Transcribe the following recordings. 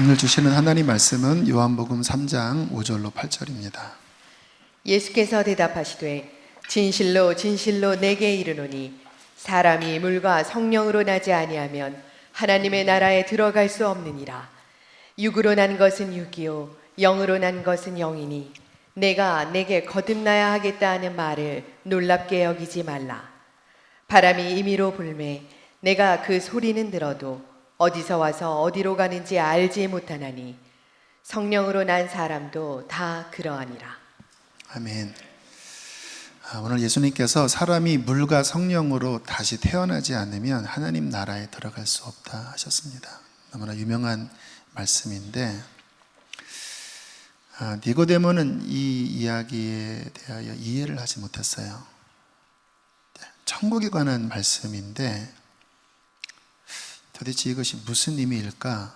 오늘 주시는 하나님 말씀은 요한복음 3장 5절로 8절입니다. 예수께서 대답하시되 진실로 진실로 내게 이르노니 사람이 물과 성령으로 나지 아니하면 하나님의 나라에 들어갈 수 없느니라. 육으로 난 것은 육이요 영으로 난 것은 영이니 내가 내게 거듭나야 하겠다 하는 말을 놀랍게 여기지 말라. 바람이 임의로 불매 내가 그 소리는 들어도 어디서 와서 어디로 가는지 알지 못하나니 성령으로 난 사람도 다 그러하니라. 아멘. 오늘 예수님께서 사람이 물과 성령으로 다시 태어나지 않으면 하나님 나라에 들어갈 수 없다 하셨습니다. 너무나 유명한 말씀인데 니고데모는 이 이야기에 대하여 이해를 하지 못했어요. 천국에 관한 말씀인데 도대체 이것이 무슨 의미일까?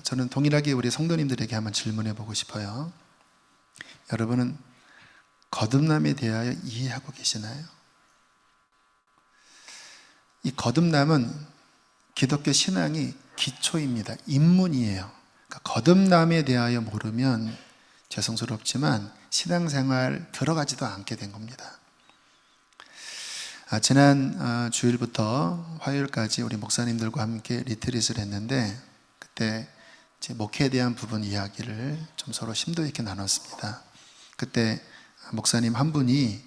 저는 동일하게 우리 성도님들에게 한번 질문해 보고 싶어요. 여러분은 거듭남에 대하여 이해하고 계시나요? 이 거듭남은 기독교 신앙이 기초입니다. 입문이에요. 그러니까 거듭남에 대하여 모르면 죄송스럽지만 신앙생활 들어가지도 않게 된 겁니다. 지난 주일부터 화요일까지 우리 목사님들과 함께 리트릿을 했는데 그때 제 목회에 대한 부분 이야기를 좀 서로 심도 있게 나눴습니다. 그때 목사님 한 분이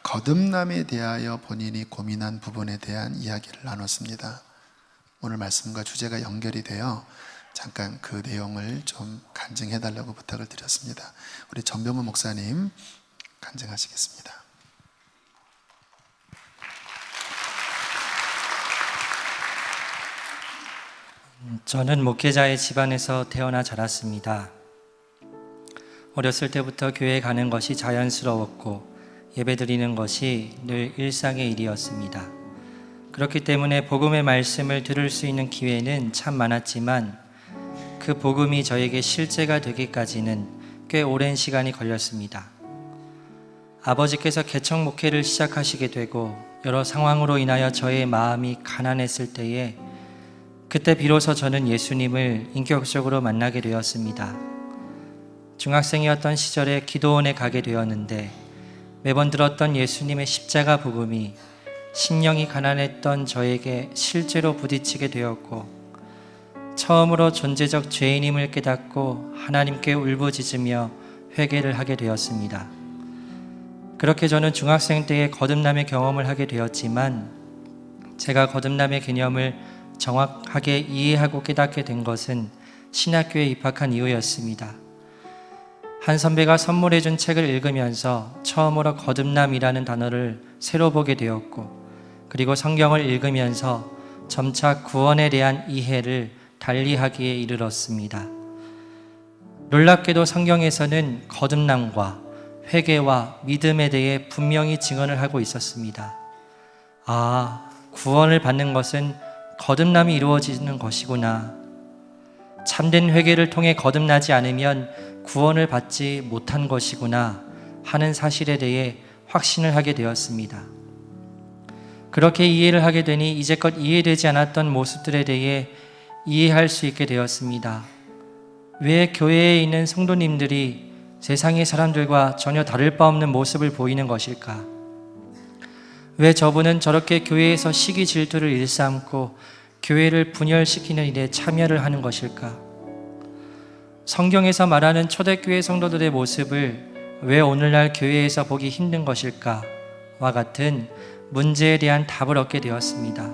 거듭남에 대하여 본인이 고민한 부분에 대한 이야기를 나눴습니다. 오늘 말씀과 주제가 연결이 되어 잠깐 그 내용을 좀 간증해 달라고 부탁을 드렸습니다. 우리 전병훈 목사님 간증하시겠습니다. 저는 목회자의 집안에서 태어나 자랐습니다. 어렸을 때부터 교회에 가는 것이 자연스러웠고 예배드리는 것이 늘 일상의 일이었습니다. 그렇기 때문에 복음의 말씀을 들을 수 있는 기회는 참 많았지만 그 복음이 저에게 실제가 되기까지는 꽤 오랜 시간이 걸렸습니다. 아버지께서 개척 목회를 시작하시게 되고 여러 상황으로 인하여 저의 마음이 가난했을 때에 그때 비로소 저는 예수님을 인격적으로 만나게 되었습니다. 중학생이었던 시절에 기도원에 가게 되었는데 매번 들었던 예수님의 십자가 복음이 심령이 가난했던 저에게 실제로 부딪히게 되었고 처음으로 존재적 죄인임을 깨닫고 하나님께 울부짖으며 회개를 하게 되었습니다. 그렇게 저는 중학생 때에 거듭남의 경험을 하게 되었지만 제가 거듭남의 개념을 정확하게 이해하고 깨닫게 된 것은 신학교에 입학한 이후였습니다. 한 선배가 선물해 준 책을 읽으면서 처음으로 거듭남이라는 단어를 새로 보게 되었고 그리고 성경을 읽으면서 점차 구원에 대한 이해를 달리하기에 이르렀습니다. 놀랍게도 성경에서는 거듭남과 회개와 믿음에 대해 분명히 증언을 하고 있었습니다. 구원을 받는 것은 거듭남이 이루어지는 것이구나. 참된 회개를 통해 거듭나지 않으면 구원을 받지 못한 것이구나 하는 사실에 대해 확신을 하게 되었습니다. 그렇게 이해를 하게 되니 이제껏 이해되지 않았던 모습들에 대해 이해할 수 있게 되었습니다. 왜 교회에 있는 성도님들이 세상의 사람들과 전혀 다를 바 없는 모습을 보이는 것일까? 왜 저분은 저렇게 교회에서 시기 질투를 일삼고 교회를 분열시키는 일에 참여를 하는 것일까? 성경에서 말하는 초대교회 성도들의 모습을 왜 오늘날 교회에서 보기 힘든 것일까? 와 같은 문제에 대한 답을 얻게 되었습니다.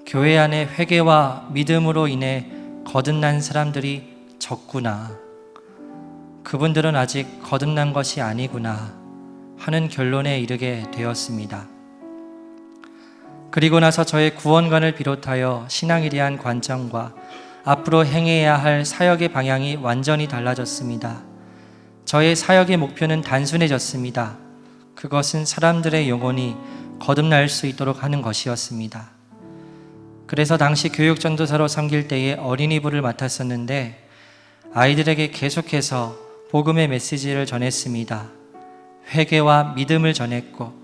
교회 안에 회개와 믿음으로 인해 거듭난 사람들이 적구나. 그분들은 아직 거듭난 것이 아니구나 하는 결론에 이르게 되었습니다. 그리고 나서 저의 구원관을 비롯하여 신앙에 대한 관점과 앞으로 행해야 할 사역의 방향이 완전히 달라졌습니다. 저의 사역의 목표는 단순해졌습니다. 그것은 사람들의 영혼이 거듭날 수 있도록 하는 것이었습니다. 그래서 당시 교육전도사로 섬길 때에 어린이부를 맡았었는데 아이들에게 계속해서 복음의 메시지를 전했습니다. 회개와 믿음을 전했고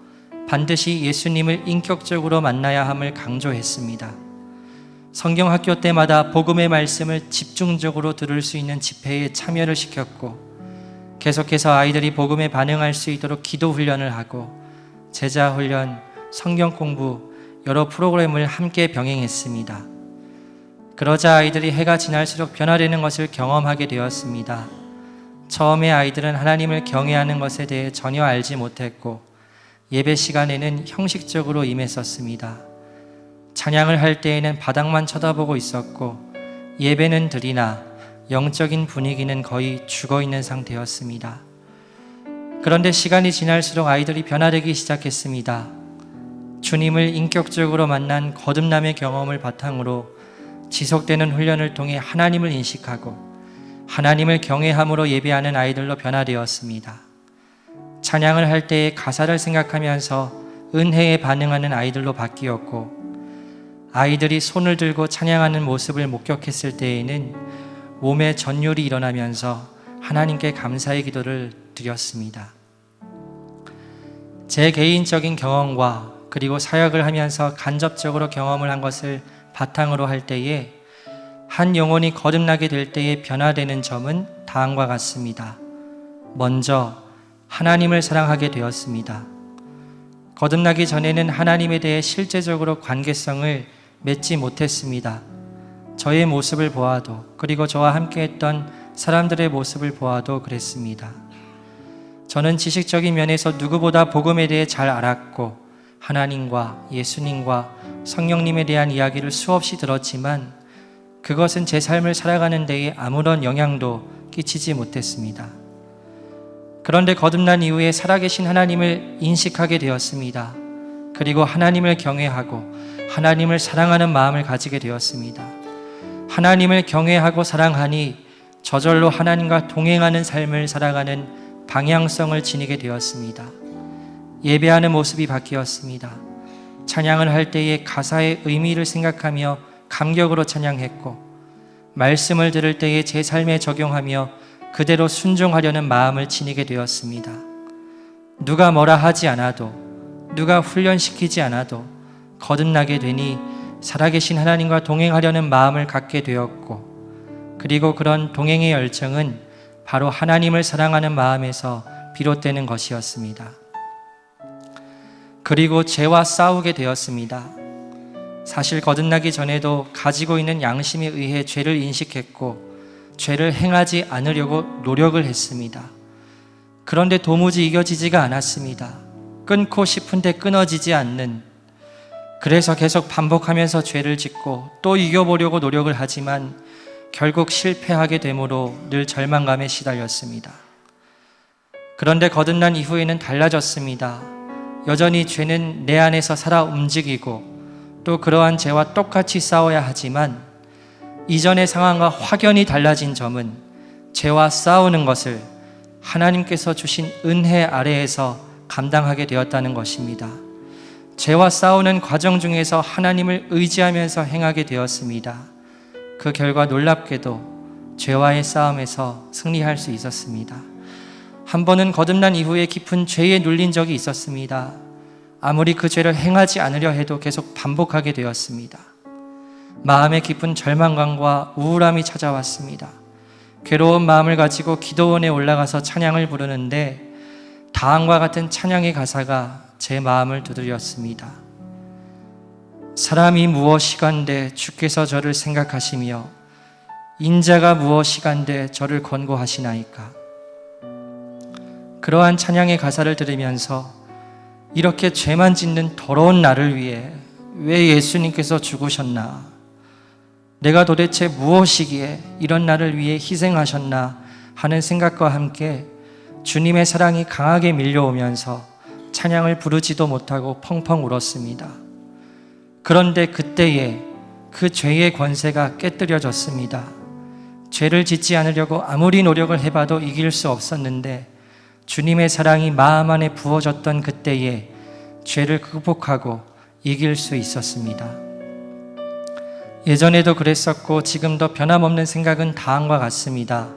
반드시 예수님을 인격적으로 만나야 함을 강조했습니다. 성경 학교 때마다 복음의 말씀을 집중적으로 들을 수 있는 집회에 참여를 시켰고, 계속해서 아이들이 복음에 반응할 수 있도록 기도 훈련을 하고 제자 훈련, 성경 공부, 여러 프로그램을 함께 병행했습니다. 그러자 아이들이 해가 지날수록 변화되는 것을 경험하게 되었습니다. 처음에 아이들은 하나님을 경외하는 것에 대해 전혀 알지 못했고 예배 시간에는 형식적으로 임했었습니다. 찬양을 할 때에는 바닥만 쳐다보고 있었고 예배는 드리나 영적인 분위기는 거의 죽어있는 상태였습니다. 그런데 시간이 지날수록 아이들이 변화되기 시작했습니다. 주님을 인격적으로 만난 거듭남의 경험을 바탕으로 지속되는 훈련을 통해 하나님을 인식하고 하나님을 경외함으로 예배하는 아이들로 변화되었습니다. 찬양을 할 때의 가사를 생각하면서 은혜에 반응하는 아이들로 바뀌었고, 아이들이 손을 들고 찬양하는 모습을 목격했을 때에는 몸에 전율이 일어나면서 하나님께 감사의 기도를 드렸습니다. 제 개인적인 경험과 그리고 사역을 하면서 간접적으로 경험을 한 것을 바탕으로 할 때에 한 영혼이 거듭나게 될 때에 변화되는 점은 다음과 같습니다. 먼저 하나님을 사랑하게 되었습니다. 거듭나기 전에는 하나님에 대해 실제적으로 관계성을 맺지 못했습니다. 저의 모습을 보아도, 그리고 저와 함께했던 사람들의 모습을 보아도 그랬습니다. 저는 지식적인 면에서 누구보다 복음에 대해 잘 알았고 하나님과 예수님과 성령님에 대한 이야기를 수없이 들었지만 그것은 제 삶을 살아가는 데에 아무런 영향도 끼치지 못했습니다. 그런데 거듭난 이후에 살아계신 하나님을 인식하게 되었습니다. 그리고 하나님을 경외하고 하나님을 사랑하는 마음을 가지게 되었습니다. 하나님을 경외하고 사랑하니 저절로 하나님과 동행하는 삶을 살아가는 방향성을 지니게 되었습니다. 예배하는 모습이 바뀌었습니다. 찬양을 할 때의 가사의 의미를 생각하며 감격으로 찬양했고, 말씀을 들을 때에 제 삶에 적용하며 그대로 순종하려는 마음을 지니게 되었습니다. 누가 뭐라 하지 않아도, 누가 훈련시키지 않아도 거듭나게 되니 살아계신 하나님과 동행하려는 마음을 갖게 되었고, 그리고 그런 동행의 열정은 바로 하나님을 사랑하는 마음에서 비롯되는 것이었습니다. 그리고 죄와 싸우게 되었습니다. 사실 거듭나기 전에도 가지고 있는 양심에 의해 죄를 인식했고 죄를 행하지 않으려고 노력을 했습니다. 그런데 도무지 이겨지지가 않았습니다. 끊고 싶은데 끊어지지 않는, 그래서 계속 반복하면서 죄를 짓고 또 이겨보려고 노력을 하지만 결국 실패하게 되므로 늘 절망감에 시달렸습니다. 그런데 거듭난 이후에는 달라졌습니다. 여전히 죄는 내 안에서 살아 움직이고 또 그러한 죄와 똑같이 싸워야 하지만 이전의 상황과 확연히 달라진 점은 죄와 싸우는 것을 하나님께서 주신 은혜 아래에서 감당하게 되었다는 것입니다. 죄와 싸우는 과정 중에서 하나님을 의지하면서 행하게 되었습니다. 그 결과 놀랍게도 죄와의 싸움에서 승리할 수 있었습니다. 한 번은 거듭난 이후에 깊은 죄에 눌린 적이 있었습니다. 아무리 그 죄를 행하지 않으려 해도 계속 반복하게 되었습니다. 마음에 깊은 절망감과 우울함이 찾아왔습니다. 괴로운 마음을 가지고 기도원에 올라가서 찬양을 부르는데 다음과 같은 찬양의 가사가 제 마음을 두드렸습니다. 사람이 무엇이간데 주께서 저를 생각하시며 인자가 무엇이간데 저를 권고하시나이까. 그러한 찬양의 가사를 들으면서 이렇게 죄만 짓는 더러운 나를 위해 왜 예수님께서 죽으셨나? 내가 도대체 무엇이기에 이런 나를 위해 희생하셨나 하는 생각과 함께 주님의 사랑이 강하게 밀려오면서 찬양을 부르지도 못하고 펑펑 울었습니다. 그런데 그때에 그 죄의 권세가 깨뜨려졌습니다. 죄를 짓지 않으려고 아무리 노력을 해봐도 이길 수 없었는데 주님의 사랑이 마음 안에 부어졌던 그때에 죄를 극복하고 이길 수 있었습니다. 예전에도 그랬었고 지금도 변함없는 생각은 다음과 같습니다.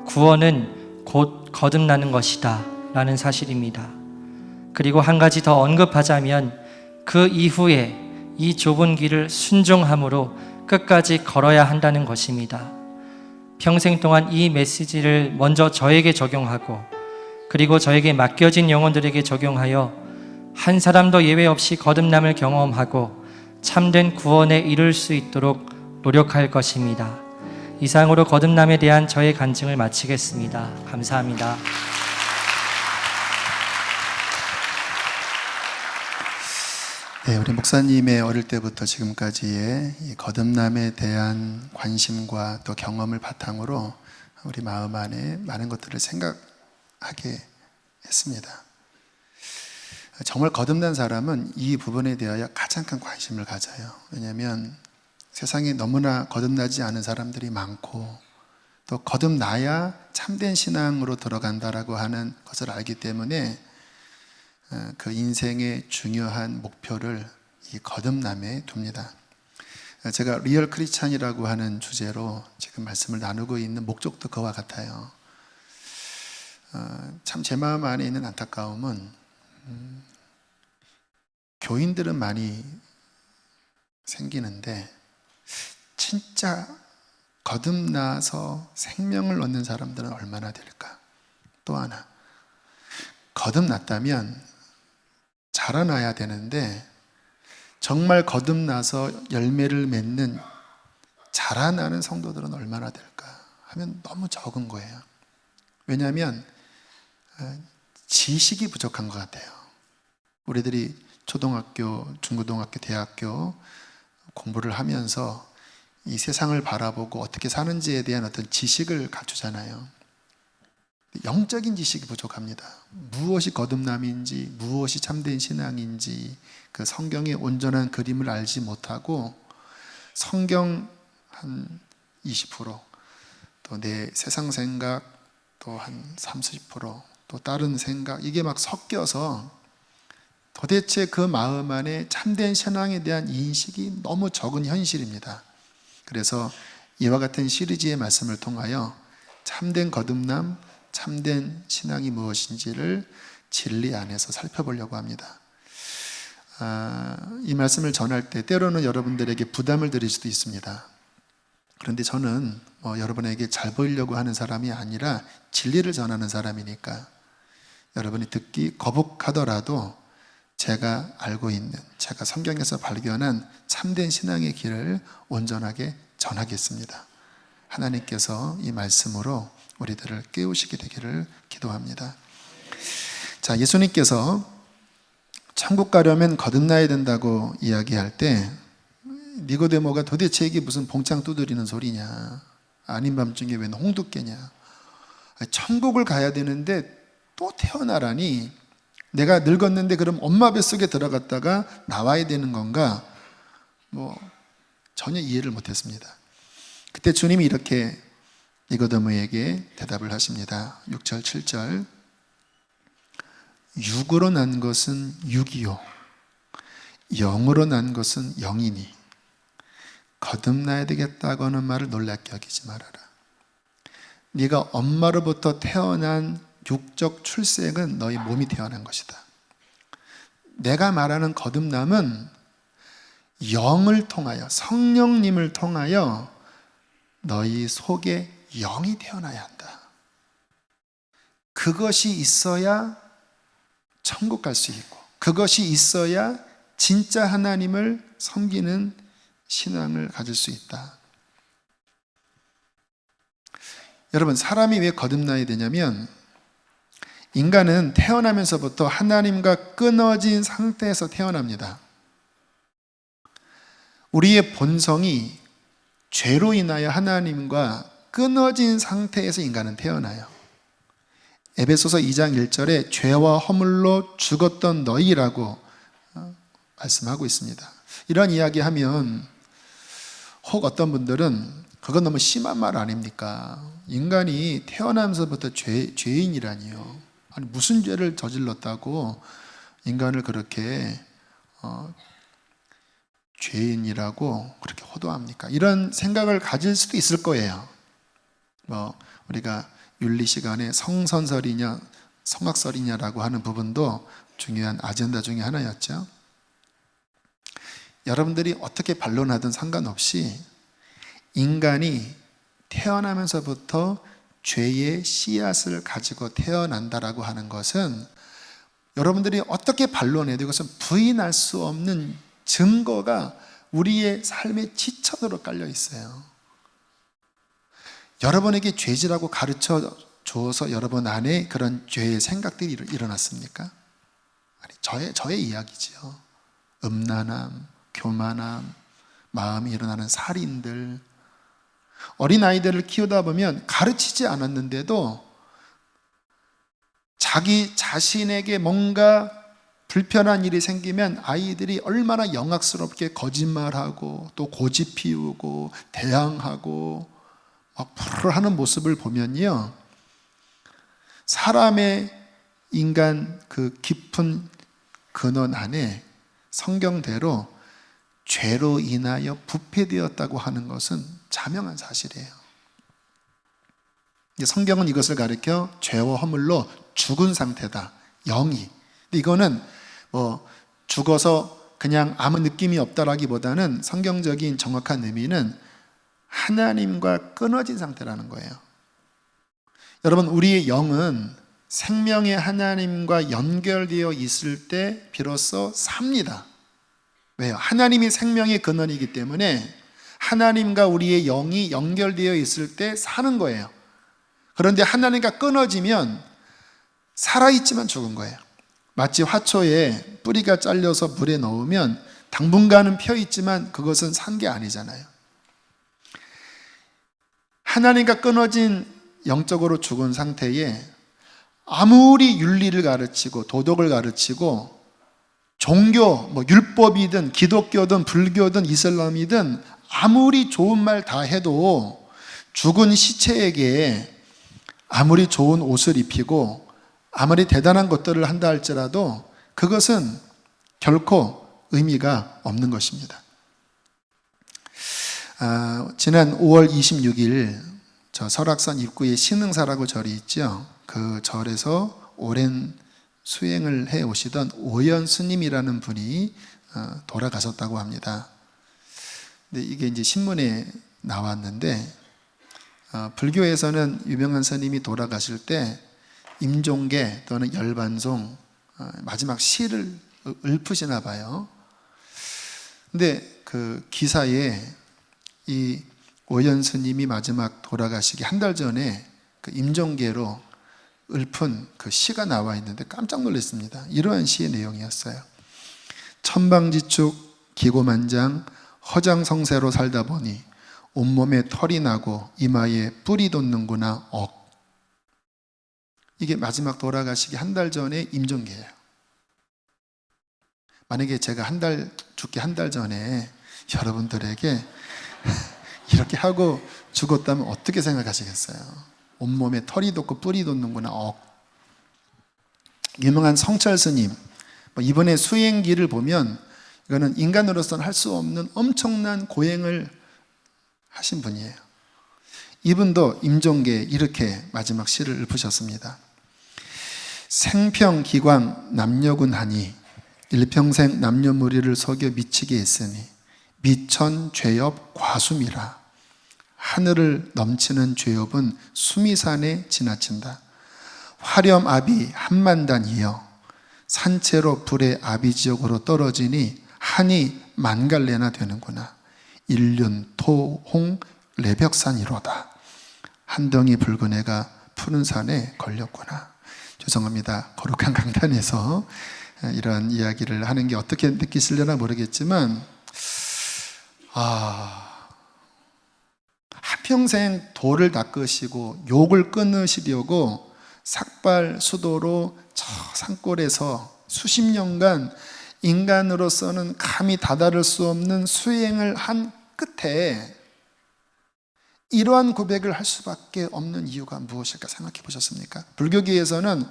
구원은 곧 거듭나는 것이다 라는 사실입니다. 그리고 한 가지 더 언급하자면 그 이후에 이 좁은 길을 순종함으로 끝까지 걸어야 한다는 것입니다. 평생 동안 이 메시지를 먼저 저에게 적용하고 그리고 저에게 맡겨진 영혼들에게 적용하여 한 사람도 예외 없이 거듭남을 경험하고 참된 구원에 이룰 수 있도록 노력할 것입니다. 이상으로 거듭남에 대한 저의 간증을 마치겠습니다. 감사합니다. 네, 우리 목사님의 어릴 때부터 지금까지의 이 거듭남에 대한 관심과 또 경험을 바탕으로 우리 마음 안에 많은 것들을 생각하게 했습니다. 정말 거듭난 사람은 이 부분에 대하여 가장 큰 관심을 가져요. 왜냐하면 세상에 너무나 거듭나지 않은 사람들이 많고 또 거듭나야 참된 신앙으로 들어간다라고 하는 것을 알기 때문에 그 인생의 중요한 목표를 이 거듭남에 둡니다. 제가 리얼 크리스찬이라고 하는 주제로 지금 말씀을 나누고 있는 목적도 그와 같아요. 참 제 마음 안에 있는 안타까움은 교인들은 많이 생기는데 진짜 거듭나서 생명을 얻는 사람들은 얼마나 될까? 또 하나, 거듭났다면 자라나야 되는데 정말 거듭나서 열매를 맺는 자라나는 성도들은 얼마나 될까 하면 너무 적은 거예요. 왜냐하면 지식이 부족한 것 같아요. 우리들이 초등학교, 중고등학교, 대학교 공부를 하면서 이 세상을 바라보고 어떻게 사는지에 대한 어떤 지식을 갖추잖아요. 영적인 지식이 부족합니다. 무엇이 거듭남인지, 무엇이 참된 신앙인지, 그 성경의 온전한 그림을 알지 못하고 성경 한 20%, 또 내 세상 생각 또 한 30%, 또 다른 생각, 이게 막 섞여서 도대체 그 마음 안에 참된 신앙에 대한 인식이 너무 적은 현실입니다. 그래서 이와 같은 시리즈의 말씀을 통하여 참된 거듭남, 참된 신앙이 무엇인지를 진리 안에서 살펴보려고 합니다. 이 말씀을 전할 때 때로는 여러분들에게 부담을 드릴 수도 있습니다. 그런데 저는 여러분에게 잘 보이려고 하는 사람이 아니라 진리를 전하는 사람이니까 여러분이 듣기 거북하더라도 제가 알고 있는, 제가 성경에서 발견한 참된 신앙의 길을 온전하게 전하겠습니다. 하나님께서 이 말씀으로 우리들을 깨우시게 되기를 기도합니다. 자, 예수님께서 천국 가려면 거듭나야 된다고 이야기할 때 니고데모가 도대체 이게 무슨 봉창 두드리는 소리냐, 아닌 밤중에 웬 홍두깨냐, 천국을 가야 되는데 또 태어나라니, 내가 늙었는데 그럼 엄마 뱃속에 들어갔다가 나와야 되는 건가? 전혀 이해를 못했습니다. 그때 주님이 이렇게 니고데모에게 대답을 하십니다. 6절 7절, 육으로 난 것은 육이요 영으로 난 것은 영이니 거듭나야 되겠다고 하는 말을 놀랍게 여기지 말아라. 네가 엄마로부터 태어난 육적 출생은 너희 몸이 태어난 것이다. 내가 말하는 거듭남은 영을 통하여, 성령님을 통하여 너희 속에 영이 태어나야 한다. 그것이 있어야 천국 갈 수 있고, 그것이 있어야 진짜 하나님을 섬기는 신앙을 가질 수 있다. 여러분, 사람이 왜 거듭나야 되냐면 인간은 태어나면서부터 하나님과 끊어진 상태에서 태어납니다. 우리의 본성이 죄로 인하여 하나님과 끊어진 상태에서 인간은 태어나요. 에베소서 2장 1절에 죄와 허물로 죽었던 너희라고 말씀하고 있습니다. 이런 이야기하면 혹 어떤 분들은 그건 너무 심한 말 아닙니까? 인간이 태어나면서부터 죄인이라니요. 아니 무슨 죄를 저질렀다고 인간을 그렇게 죄인이라고 그렇게 호도합니까? 이런 생각을 가질 수도 있을 거예요. 우리가 윤리 시간에 성선설이냐 성악설이냐라고 하는 부분도 중요한 아젠다 중에 하나였죠. 여러분들이 어떻게 반론하든 상관없이 인간이 태어나면서부터 죄의 씨앗을 가지고 태어난다라고 하는 것은 여러분들이 어떻게 반론해도 이것은 부인할 수 없는 증거가 우리의 삶의 지천으로 깔려 있어요. 여러분에게 죄지라고 가르쳐 주어서 여러분 안에 그런 죄의 생각들이 일어났습니까? 아니, 저의 이야기지요. 음란함, 교만함, 마음이 일어나는 살인들. 어린아이들을 키우다 보면 가르치지 않았는데도 자기 자신에게 뭔가 불편한 일이 생기면 아이들이 얼마나 영악스럽게 거짓말하고 또 고집 피우고 대항하고 막 불을 하는 모습을 보면요, 사람의 인간 그 깊은 근원 안에 성경대로 죄로 인하여 부패되었다고 하는 것은 자명한 사실이에요. 성경은 이것을 가리켜 죄와 허물로 죽은 상태다, 영이. 근데 이거는 죽어서 그냥 아무 느낌이 없다라기보다는 성경적인 정확한 의미는 하나님과 끊어진 상태라는 거예요. 여러분, 우리의 영은 생명의 하나님과 연결되어 있을 때 비로소 삽니다. 왜요? 하나님이 생명의 근원이기 때문에 하나님과 우리의 영이 연결되어 있을 때 사는 거예요. 그런데 하나님과 끊어지면 살아있지만 죽은 거예요. 마치 화초에 뿌리가 잘려서 물에 넣으면 당분간은 펴있지만 그것은 산 게 아니잖아요. 하나님과 끊어진 영적으로 죽은 상태에 아무리 윤리를 가르치고 도덕을 가르치고 종교, 율법이든 기독교든 불교든 이슬람이든 아무리 좋은 말 다 해도 죽은 시체에게 아무리 좋은 옷을 입히고 아무리 대단한 것들을 한다 할지라도 그것은 결코 의미가 없는 것입니다. 지난 5월 26일 저 설악산 입구에 신흥사라고 절이 있죠. 그 절에서 오랜 수행을 해 오시던 오연 스님이라는 분이 돌아가셨다고 합니다. 근데 이게 이제 신문에 나왔는데, 불교에서는 유명한 스님이 돌아가실 때 임종계 또는 열반송 마지막 시를 읊으시나 봐요. 근데 그 기사에 이 오연 스님이 마지막 돌아가시기 한 달 전에 그 임종계로 읊은 그 시가 나와 있는데 깜짝 놀랐습니다. 이러한 시의 내용이었어요. 천방지축 기고만장 허장성세로 살다 보니 온몸에 털이 나고 이마에 뿔이 돋는구나 억. 이게 마지막 돌아가시기 한 달 전에 임종계예요. 만약에 제가 죽기 한 달 전에 여러분들에게 이렇게 하고 죽었다면 어떻게 생각하시겠어요? 온몸에 털이 돋고 뿔이 돋는구나 억. 유명한 성철 스님, 이번에 수행기를 보면 이거는 인간으로서는 할 수 없는 엄청난 고행을 하신 분이에요. 이분도 임종계에 이렇게 마지막 시를 읊으셨습니다. 생평기광 남녀군하니 일평생 남녀무리를 속여 미치게 했으니 미천 죄업 과수미라. 하늘을 넘치는 죄업은 수미산에 지나친다. 화렴압이 한만단이여 산채로 불의 아비지옥으로 떨어지니 한이 만갈래나 되는구나. 일륜 토홍 레벽산이로다. 한 덩이 붉은 애가 푸른 산에 걸렸구나. 죄송합니다. 거룩한 강단에서 이런 이야기를 하는 게 어떻게 느끼실려나 모르겠지만 한평생 돌을 닦으시고 욕을 끊으시려고 삭발 수도로 저 산골에서 수십 년간 인간으로서는 감히 다다를 수 없는 수행을 한 끝에 이러한 고백을 할 수밖에 없는 이유가 무엇일까 생각해 보셨습니까? 불교계에서는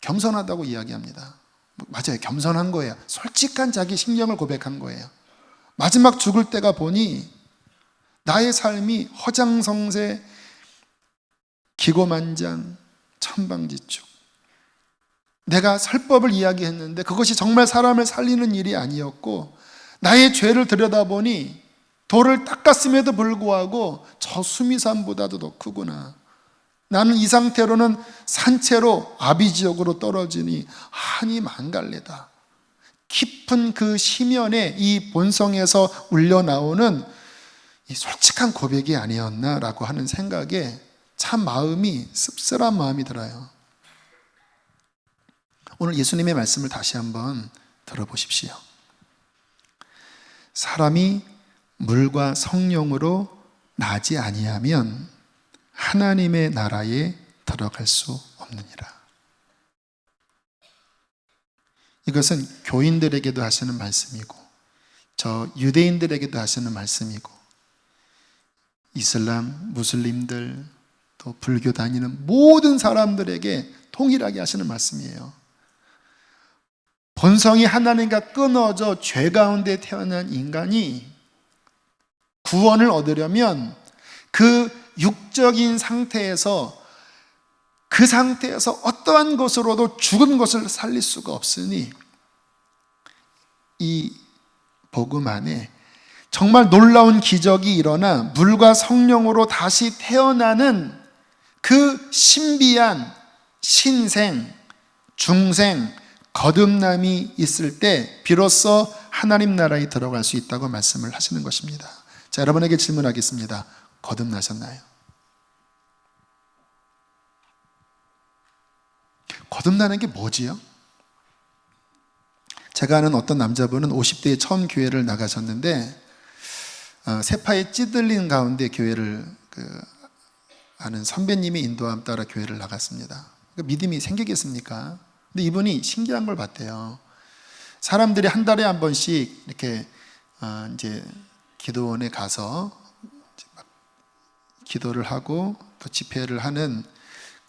겸손하다고 이야기합니다. 맞아요. 겸손한 거예요. 솔직한 자기 심경을 고백한 거예요. 마지막 죽을 때가 보니 나의 삶이 허장성세, 기고만장, 천방지축. 내가 설법을 이야기했는데 그것이 정말 사람을 살리는 일이 아니었고 나의 죄를 들여다보니 돌을 닦았음에도 불구하고 저 수미산보다도 더 크구나. 나는 이 상태로는 산채로 아비지역으로 떨어지니 한이 만갈래다. 깊은 그 심연의 이 본성에서 울려나오는 이 솔직한 고백이 아니었나라고 하는 생각에 참 마음이 씁쓸한 마음이 들어요. 오늘 예수님의 말씀을 다시 한번 들어보십시오. 사람이 물과 성령으로 나지 아니하면 하나님의 나라에 들어갈 수 없느니라. 이것은 교인들에게도 하시는 말씀이고 저 유대인들에게도 하시는 말씀이고 이슬람, 무슬림들 또 불교 다니는 모든 사람들에게 동일하게 하시는 말씀이에요. 본성이 하나님과 끊어져 죄 가운데 태어난 인간이 구원을 얻으려면 그 육적인 상태에서 그 상태에서 어떠한 것으로도 죽은 것을 살릴 수가 없으니 이 복음 안에 정말 놀라운 기적이 일어나 물과 성령으로 다시 태어나는 그 신비한 신생, 중생, 거듭남이 있을 때 비로소 하나님 나라에 들어갈 수 있다고 말씀을 하시는 것입니다. 자, 여러분에게 질문하겠습니다. 거듭나셨나요? 거듭나는 게 뭐지요? 제가 아는 어떤 남자분은 50대에 처음 교회를 나가셨는데 세파에 찌들린 가운데 교회를 아는 선배님이 인도함 따라 교회를 나갔습니다. 믿음이 생기겠습니까? 근데 이분이 신기한 걸 봤대요. 사람들이 한 달에 한 번씩 이렇게 이제 기도원에 가서 기도를 하고 또 집회를 하는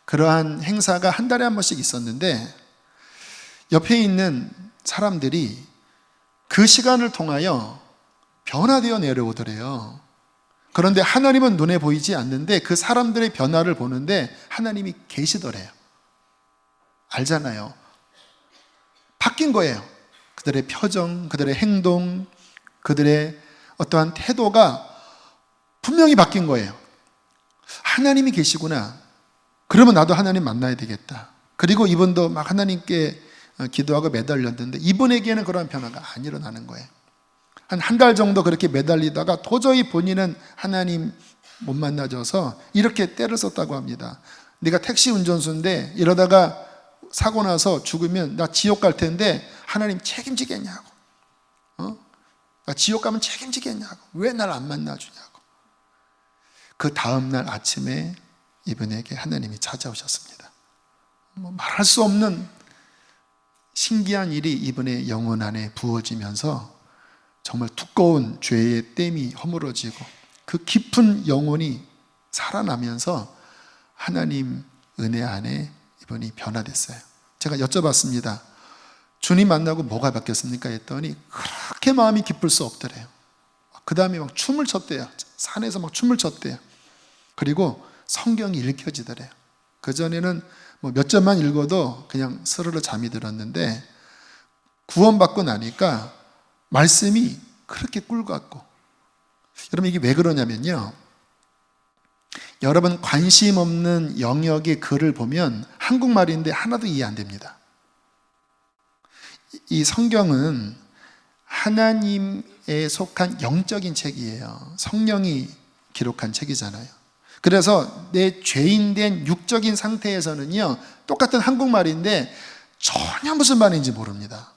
그러한 행사가 한 달에 한 번씩 있었는데 옆에 있는 사람들이 그 시간을 통하여 변화되어 내려오더래요. 그런데 하나님은 눈에 보이지 않는데 그 사람들의 변화를 보는데 하나님이 계시더래요. 알잖아요. 바뀐 거예요. 그들의 표정, 그들의 행동, 그들의 어떠한 태도가 분명히 바뀐 거예요. 하나님이 계시구나. 그러면 나도 하나님 만나야 되겠다. 그리고 이분도 막 하나님께 기도하고 매달렸는데 이분에게는 그런 변화가 안 일어나는 거예요. 한 달 정도 그렇게 매달리다가 도저히 본인은 하나님 못 만나줘서 이렇게 때를 썼다고 합니다. 내가 택시 운전수인데 이러다가 사고 나서 죽으면 나 지옥 갈 텐데 하나님 책임지겠냐고. 나 지옥 가면 책임지겠냐고. 왜 날 안 만나주냐고. 그 다음날 아침에 이분에게 하나님이 찾아오셨습니다. 말할 수 없는 신기한 일이 이분의 영혼 안에 부어지면서 정말 두꺼운 죄의 댐이 허물어지고 그 깊은 영혼이 살아나면서 하나님 은혜 안에 이분이 변화됐어요. 제가 여쭤봤습니다. 주님 만나고 뭐가 바뀌었습니까? 했더니 그렇게 마음이 기쁠 수 없더래요. 그 다음에 막 춤을 췄대요. 산에서 막 춤을 췄대요. 그리고 성경이 읽혀지더래요. 그전에는 몇 점만 읽어도 그냥 스르르 잠이 들었는데 구원받고 나니까 말씀이 그렇게 꿀 같고. 여러분 이게 왜 그러냐면요, 여러분 관심 없는 영역의 글을 보면 한국말인데 하나도 이해 안 됩니다. 이 성경은 하나님에 속한 영적인 책이에요. 성령이 기록한 책이잖아요. 그래서 내 죄인된 육적인 상태에서는요 똑같은 한국말인데 전혀 무슨 말인지 모릅니다.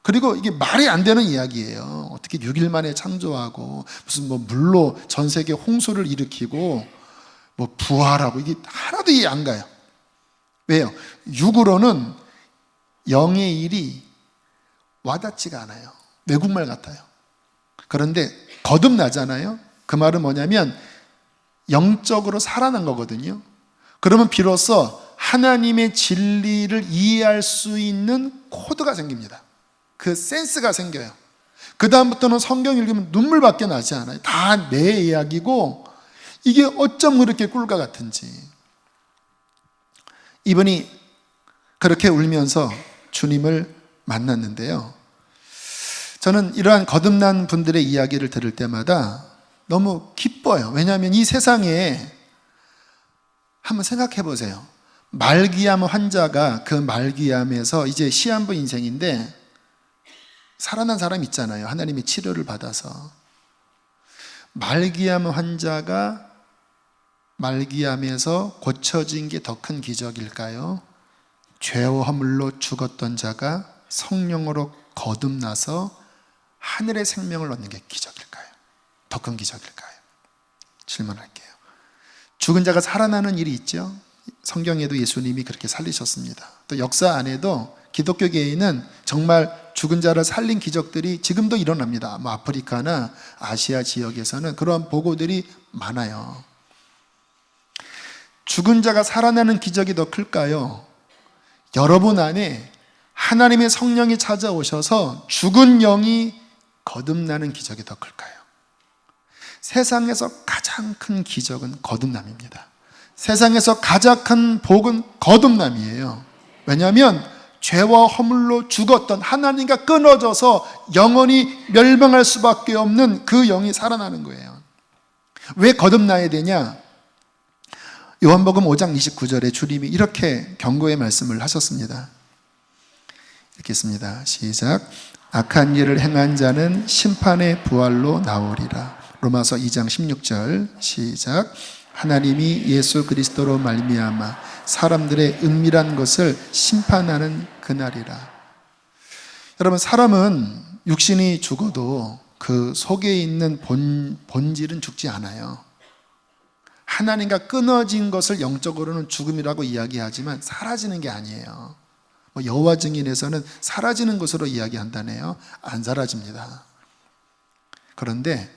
그리고 이게 말이 안 되는 이야기예요. 어떻게 6일 만에 창조하고 무슨 물로 전 세계 홍수를 일으키고 부활하고 이게 하나도 이해 안 가요. 왜요? 육으로는 영의 일이 와닿지가 않아요. 외국말 같아요. 그런데 거듭나잖아요. 그 말은 뭐냐면 영적으로 살아난 거거든요. 그러면 비로소 하나님의 진리를 이해할 수 있는 코드가 생깁니다. 그 센스가 생겨요. 그 다음부터는 성경 읽으면 눈물밖에 나지 않아요. 다 내 이야기고 이게 어쩜 그렇게 꿀과 같은지. 이분이 그렇게 울면서 주님을 만났는데요, 저는 이러한 거듭난 분들의 이야기를 들을 때마다 너무 기뻐요. 왜냐하면 이 세상에 한번 생각해 보세요. 말기암 환자가 그 말기암에서 이제 시한부 인생인데 살아난 사람 있잖아요. 하나님의 치료를 받아서. 말기암 환자가 말기암에서 고쳐진 게 더 큰 기적일까요? 죄와 허물로 죽었던 자가 성령으로 거듭나서 하늘의 생명을 얻는 게 기적일까요? 더 큰 기적일까요? 질문할게요. 죽은 자가 살아나는 일이 있죠. 성경에도 예수님이 그렇게 살리셨습니다. 또 역사 안에도 기독교계에는 정말 죽은 자를 살린 기적들이 지금도 일어납니다. 뭐 아프리카나 아시아 지역에서는 그런 보고들이 많아요. 죽은 자가 살아나는 기적이 더 클까요? 여러분 안에 하나님의 성령이 찾아오셔서 죽은 영이 거듭나는 기적이 더 클까요? 세상에서 가장 큰 기적은 거듭남입니다. 세상에서 가장 큰 복은 거듭남이에요. 왜냐하면 죄와 허물로 죽었던 하나님과 끊어져서 영원히 멸망할 수밖에 없는 그 영이 살아나는 거예요. 왜 거듭나야 되냐? 요한복음 5장 29절에 주님이 이렇게 경고의 말씀을 하셨습니다. 읽겠습니다. 시작. 악한 일을 행한 자는 심판의 부활로 나오리라. 로마서 2장 16절 시작. 하나님이 예수 그리스도로 말미암아 사람들의 은밀한 것을 심판하는 그날이라. 여러분, 사람은 육신이 죽어도 그 속에 있는 본질은 죽지 않아요. 하나님과 끊어진 것을 영적으로는 죽음이라고 이야기하지만 사라지는 게 아니에요. 여호와 증인에서는 사라지는 것으로 이야기한다네요. 안 사라집니다. 그런데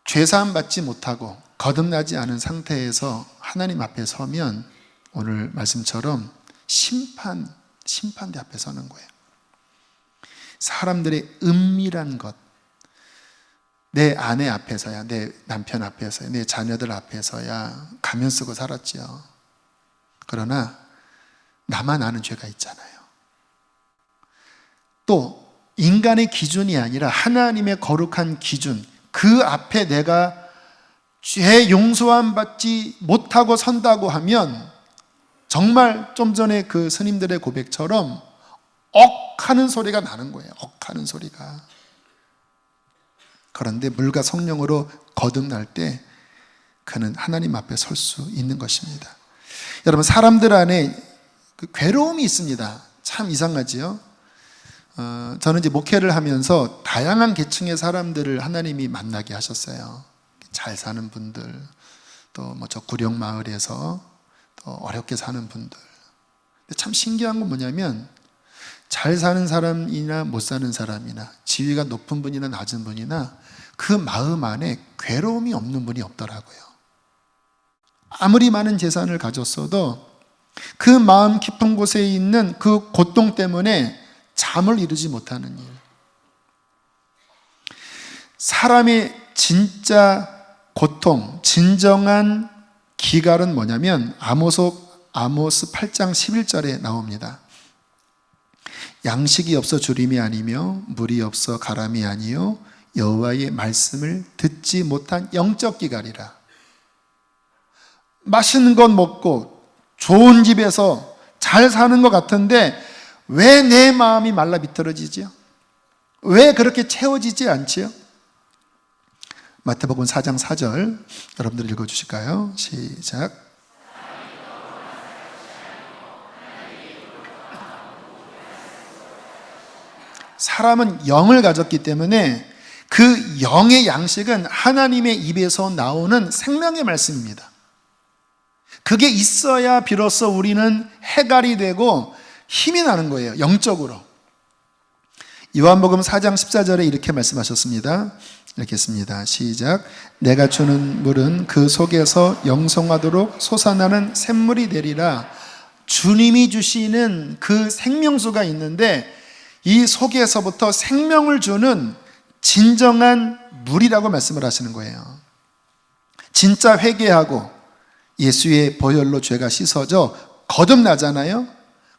죄사함 받지 못하고 거듭나지 않은 상태에서 하나님 앞에 서면 오늘 말씀처럼 심판대 앞에 서는 거예요. 사람들의 은밀한 것, 내 아내 앞에서야, 내 남편 앞에서야, 내 자녀들 앞에서야 가면 쓰고 살았죠. 그러나 나만 아는 죄가 있잖아요. 또 인간의 기준이 아니라 하나님의 거룩한 기준, 그 앞에 내가 죄 용서함 받지 못하고 선다고 하면 정말 좀 전에 그 스님들의 고백처럼 억하는 소리가 나는 거예요. 억하는 소리가. 그런데 물과 성령으로 거듭날 때 그는 하나님 앞에 설 수 있는 것입니다. 여러분, 사람들 안에 그 괴로움이 있습니다. 참 이상하지요? 저는 이제 목회를 하면서 다양한 계층의 사람들을 하나님이 만나게 하셨어요. 잘 사는 분들, 또 뭐 저 구령 마을에서 또 어렵게 사는 분들. 근데 참 신기한 건 뭐냐면 잘 사는 사람이나 못 사는 사람이나 지위가 높은 분이나 낮은 분이나 그 마음 안에 괴로움이 없는 분이 없더라고요. 아무리 많은 재산을 가졌어도 그 마음 깊은 곳에 있는 그 고통 때문에 잠을 이루지 못하는 일. 사람의 진짜 고통, 진정한 기갈은 뭐냐면 아모스 8장 11절에 나옵니다. 양식이 없어 주림이 아니며 물이 없어 가람이 아니요 여호와의 말씀을 듣지 못한 영적 기갈이라. 맛있는 것 먹고 좋은 집에서 잘 사는 것 같은데 왜 내 마음이 말라 비틀어지지요? 왜 그렇게 채워지지 않지요? 마태복음 4장 4절 여러분들 읽어주실까요? 시작. 사람은 영을 가졌기 때문에 그 영의 양식은 하나님의 입에서 나오는 생명의 말씀입니다. 그게 있어야 비로소 우리는 해갈이 되고 힘이 나는 거예요. 영적으로. 요한복음 4장 14절에 이렇게 말씀하셨습니다. 읽겠습니다. 시작. 내가 주는 물은 그 속에서 영성하도록 솟아나는 샘물이 되리라. 주님이 주시는 그 생명수가 있는데 이 속에서부터 생명을 주는 진정한 물이라고 말씀을 하시는 거예요. 진짜 회개하고 예수의 보혈로 죄가 씻어져 거듭나잖아요.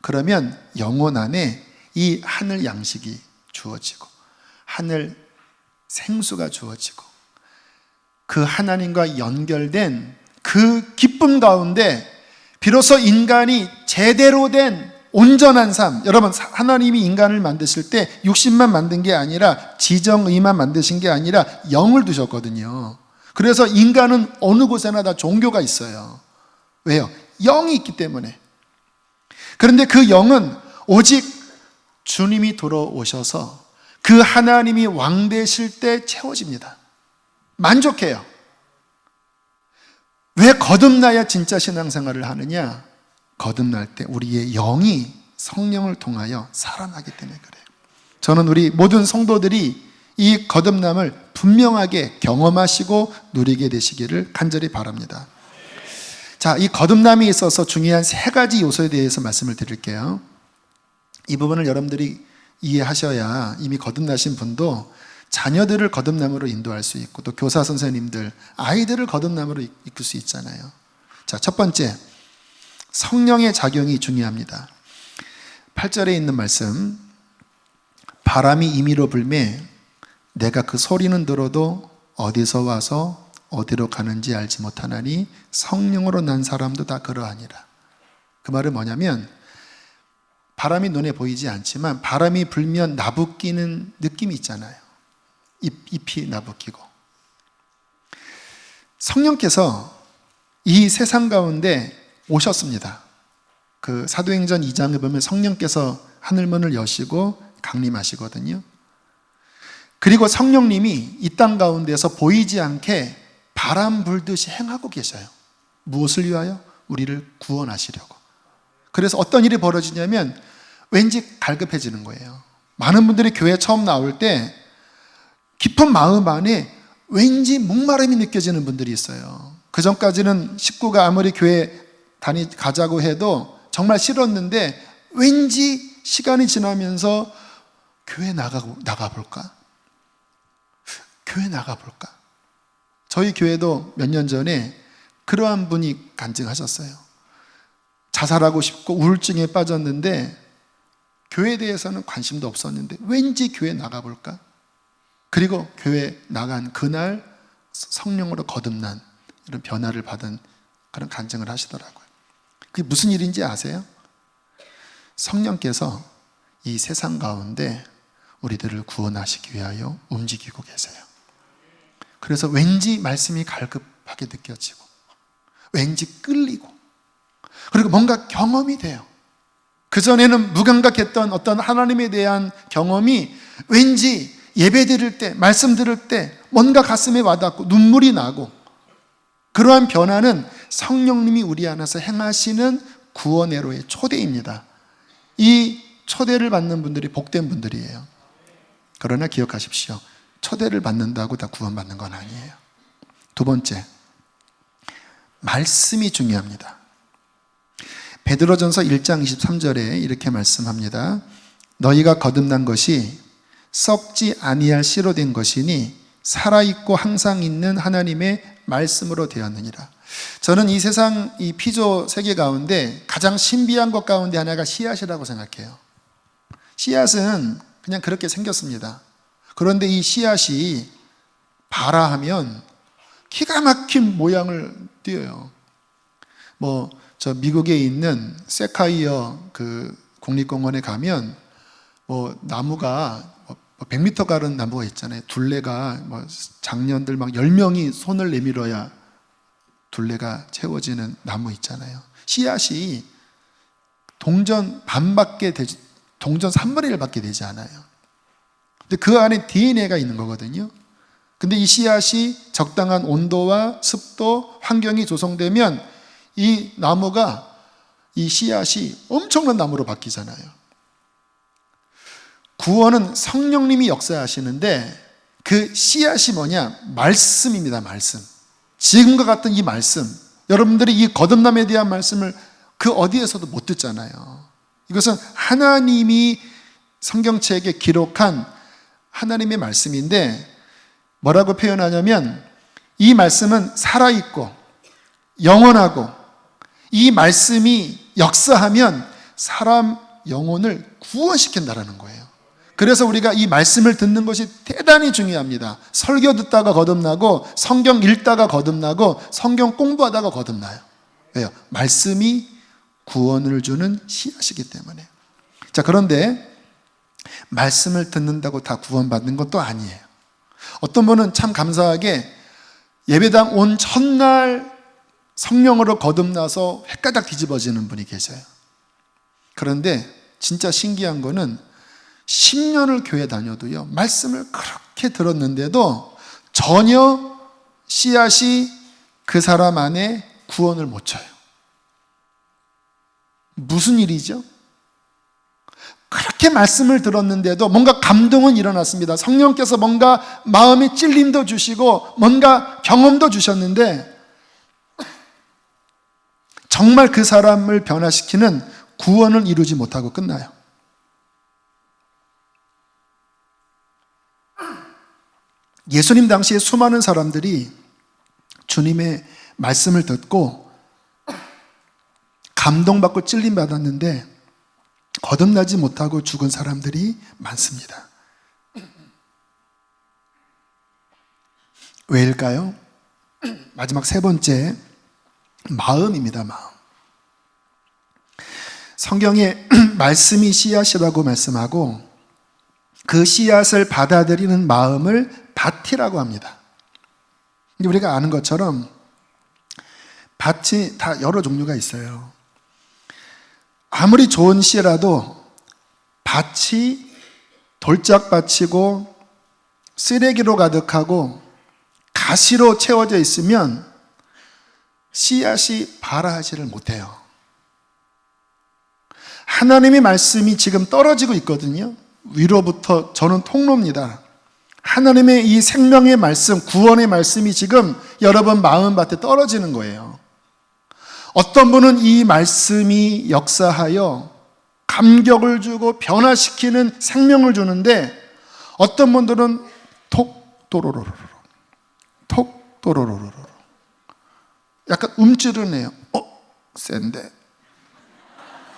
그러면 영혼 안에 이 하늘 양식이 주어지고 하늘 생수가 주어지고 그 하나님과 연결된 그 기쁨 가운데 비로소 인간이 제대로 된 온전한 삶, 여러분 하나님이 인간을 만드실 때 육신만 만든 게 아니라 지정의만 만드신 게 아니라 영을 두셨거든요. 그래서 인간은 어느 곳에나 다 종교가 있어요. 왜요? 영이 있기 때문에. 그런데 그 영은 오직 주님이 돌아오셔서 그 하나님이 왕 되실 때 채워집니다. 만족해요. 왜 거듭나야 진짜 신앙생활을 하느냐? 거듭날 때 우리의 영이 성령을 통하여 살아나기 때문에 그래요. 저는 우리 모든 성도들이 이 거듭남을 분명하게 경험하시고 누리게 되시기를 간절히 바랍니다. 자, 이 거듭남에 있어서 중요한 세 가지 요소에 대해서 말씀을 드릴게요. 이 부분을 여러분들이 이해하셔야 이미 거듭나신 분도 자녀들을 거듭남으로 인도할 수 있고 또 교사 선생님들, 아이들을 거듭남으로 이끌 수 있잖아요. 자, 첫 번째, 성령의 작용이 중요합니다. 8절에 있는 말씀, 바람이 임의로 불매 내가 그 소리는 들어도 어디서 와서 어디로 가는지 알지 못하나니 성령으로 난 사람도 다 그러하니라. 그 말은 뭐냐면 바람이 눈에 보이지 않지만 바람이 불면 나부끼는 느낌이 있잖아요. 잎이 나부끼고. 성령께서 이 세상 가운데 오셨습니다. 그 사도행전 2장에 보면 성령께서 하늘문을 여시고 강림하시거든요. 그리고 성령님이 이 땅 가운데서 보이지 않게 바람 불듯이 행하고 계셔요. 무엇을 위하여? 우리를 구원하시려고. 그래서 어떤 일이 벌어지냐면 왠지 갈급해지는 거예요. 많은 분들이 교회 처음 나올 때 깊은 마음 안에 왠지 목마름이 느껴지는 분들이 있어요. 그 전까지는 식구가 아무리 교회 가자고 해도 정말 싫었는데 왠지 시간이 지나면서 교회 나가볼까? 교회 나가볼까? 저희 교회도 몇 년 전에 그러한 분이 간증하셨어요. 자살하고 싶고 우울증에 빠졌는데 교회에 대해서는 관심도 없었는데 왠지 교회 나가볼까? 그리고 교회 나간 그날 성령으로 거듭난 이런 변화를 받은 그런 간증을 하시더라고요. 그게 무슨 일인지 아세요? 성령께서 이 세상 가운데 우리들을 구원하시기 위하여 움직이고 계세요. 그래서 왠지 말씀이 갈급하게 느껴지고 왠지 끌리고 그리고 뭔가 경험이 돼요. 그전에는 무감각했던 어떤 하나님에 대한 경험이 왠지 예배 드릴 때, 말씀 들을 때 뭔가 가슴에 와닿고 눈물이 나고 그러한 변화는 성령님이 우리 안에서 행하시는 구원회로의 초대입니다. 이 초대를 받는 분들이 복된 분들이에요. 그러나 기억하십시오. 초대를 받는다고 다 구원받는 건 아니에요. 두 번째, 말씀이 중요합니다. 베드로전서 1장 23절에 이렇게 말씀합니다. 너희가 거듭난 것이 썩지 아니할 씨로 된 것이니 살아있고 항상 있는 하나님의 말씀으로 되었느니라. 저는 이 세상 이 피조 세계 가운데 가장 신비한 것 가운데 하나가 씨앗이라고 생각해요. 씨앗은 그냥 그렇게 생겼습니다. 그런데 이 씨앗이 발아하면 기가 막힌 모양을 띄어요. 저 미국에 있는 세카이어 그 국립공원에 가면 나무가 100m 가른 나무가 있잖아요. 둘레가 장년들 막 10명이 손을 내밀어야 둘레가 채워지는 나무 있잖아요. 씨앗이 동전 반밖에 되지, 동전 3분의 1밖에 되지 않아요. 근데 그 안에 DNA가 있는 거거든요. 근데 이 씨앗이 적당한 온도와 습도, 환경이 조성되면 이 나무가, 이 씨앗이 엄청난 나무로 바뀌잖아요. 구원은 성령님이 역사하시는데 그 씨앗이 뭐냐? 말씀입니다. 말씀. 지금과 같은 이 말씀, 여러분들이 이 거듭남에 대한 말씀을 그 어디에서도 못 듣잖아요. 이것은 하나님이 성경책에 기록한 하나님의 말씀인데 뭐라고 표현하냐면 이 말씀은 살아있고 영원하고 이 말씀이 역사하면 사람 영혼을 구원시킨다라는 거예요. 그래서 우리가 이 말씀을 듣는 것이 대단히 중요합니다. 설교 듣다가 거듭나고 성경 읽다가 거듭나고 성경 공부하다가 거듭나요. 왜요? 말씀이 구원을 주는 씨앗이기 때문에. 자, 그런데 말씀을 듣는다고 다 구원받는 것도 아니에요. 어떤 분은 참 감사하게 예배당 온 첫날 성령으로 거듭나서 헷가닥 뒤집어지는 분이 계세요. 그런데 진짜 신기한 거는 10년을 교회 다녀도요, 말씀을 그렇게 들었는데도 전혀 씨앗이 그 사람 안에 구원을 못 쳐요. 무슨 일이죠? 그렇게 말씀을 들었는데도 뭔가 감동은 일어났습니다. 성령께서 뭔가 마음의 찔림도 주시고 뭔가 경험도 주셨는데 정말 그 사람을 변화시키는 구원을 이루지 못하고 끝나요. 예수님 당시에 수많은 사람들이 주님의 말씀을 듣고 감동받고 찔림받았는데 거듭나지 못하고 죽은 사람들이 많습니다. 왜일까요? 마지막 세 번째, 마음입니다. 마음. 성경에 말씀이 씨앗이라고 말씀하고 그 씨앗을 받아들이는 마음을 밭이라고 합니다. 우리가 아는 것처럼 밭이 다 여러 종류가 있어요. 아무리 좋은 씨라도 밭이 돌짝밭이고 쓰레기로 가득하고 가시로 채워져 있으면 씨앗이 발아하지를 못해요. 하나님의 말씀이 지금 떨어지고 있거든요. 위로부터 저는 통로입니다. 하나님의 이 생명의 말씀, 구원의 말씀이 지금 여러분 마음밭에 떨어지는 거예요. 어떤 분은 이 말씀이 역사하여 감격을 주고 변화시키는 생명을 주는데 어떤 분들은 톡 또로로로로 톡 또로로로로 약간 움츠르네요. 센데.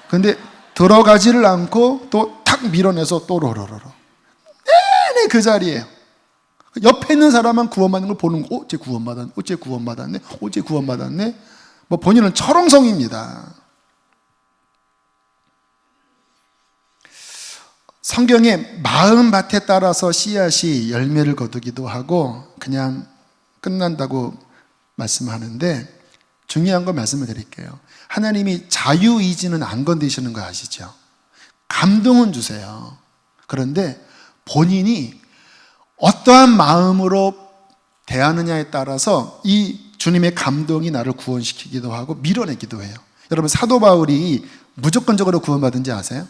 근데 들어가지를 않고 또 탁 밀어내서 또로로로로 내내 그 자리에요. 옆에 있는 사람만 구원받는 걸 보는 거. 쟤 구원받았네. 쟤 구원받았네. 쟤 구원받았네. 뭐 본인은 철옹성입니다. 성경에 마음밭에 따라서 씨앗이 열매를 거두기도 하고 그냥 끝난다고 말씀하는데 중요한 거 말씀을 드릴게요. 하나님이 자유의지는 안 건드시는 거 아시죠? 감동은 주세요. 그런데 본인이 어떠한 마음으로 대하느냐에 따라서 이 주님의 감동이 나를 구원시키기도 하고 밀어내기도 해요. 여러분 사도 바울이 무조건적으로 구원받은지 아세요?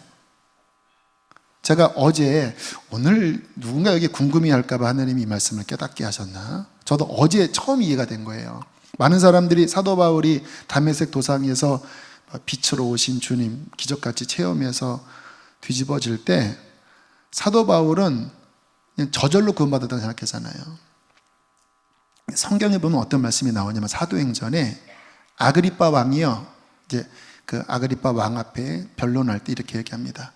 제가 어제 오늘 누군가 여기 궁금해할까 봐 하나님이 이 말씀을 깨닫게 하셨나? 저도 어제 처음 이해가 된 거예요. 많은 사람들이 사도 바울이 다메섹 도상에서 빛으로 오신 주님 기적같이 체험해서 뒤집어질 때 사도 바울은 그냥 저절로 구원받았다고 생각하잖아요. 성경에 보면 어떤 말씀이 나오냐면 사도행전에 아그리빠 왕이요, 이제 그 아그리빠 왕 앞에 변론할 때 이렇게 얘기합니다.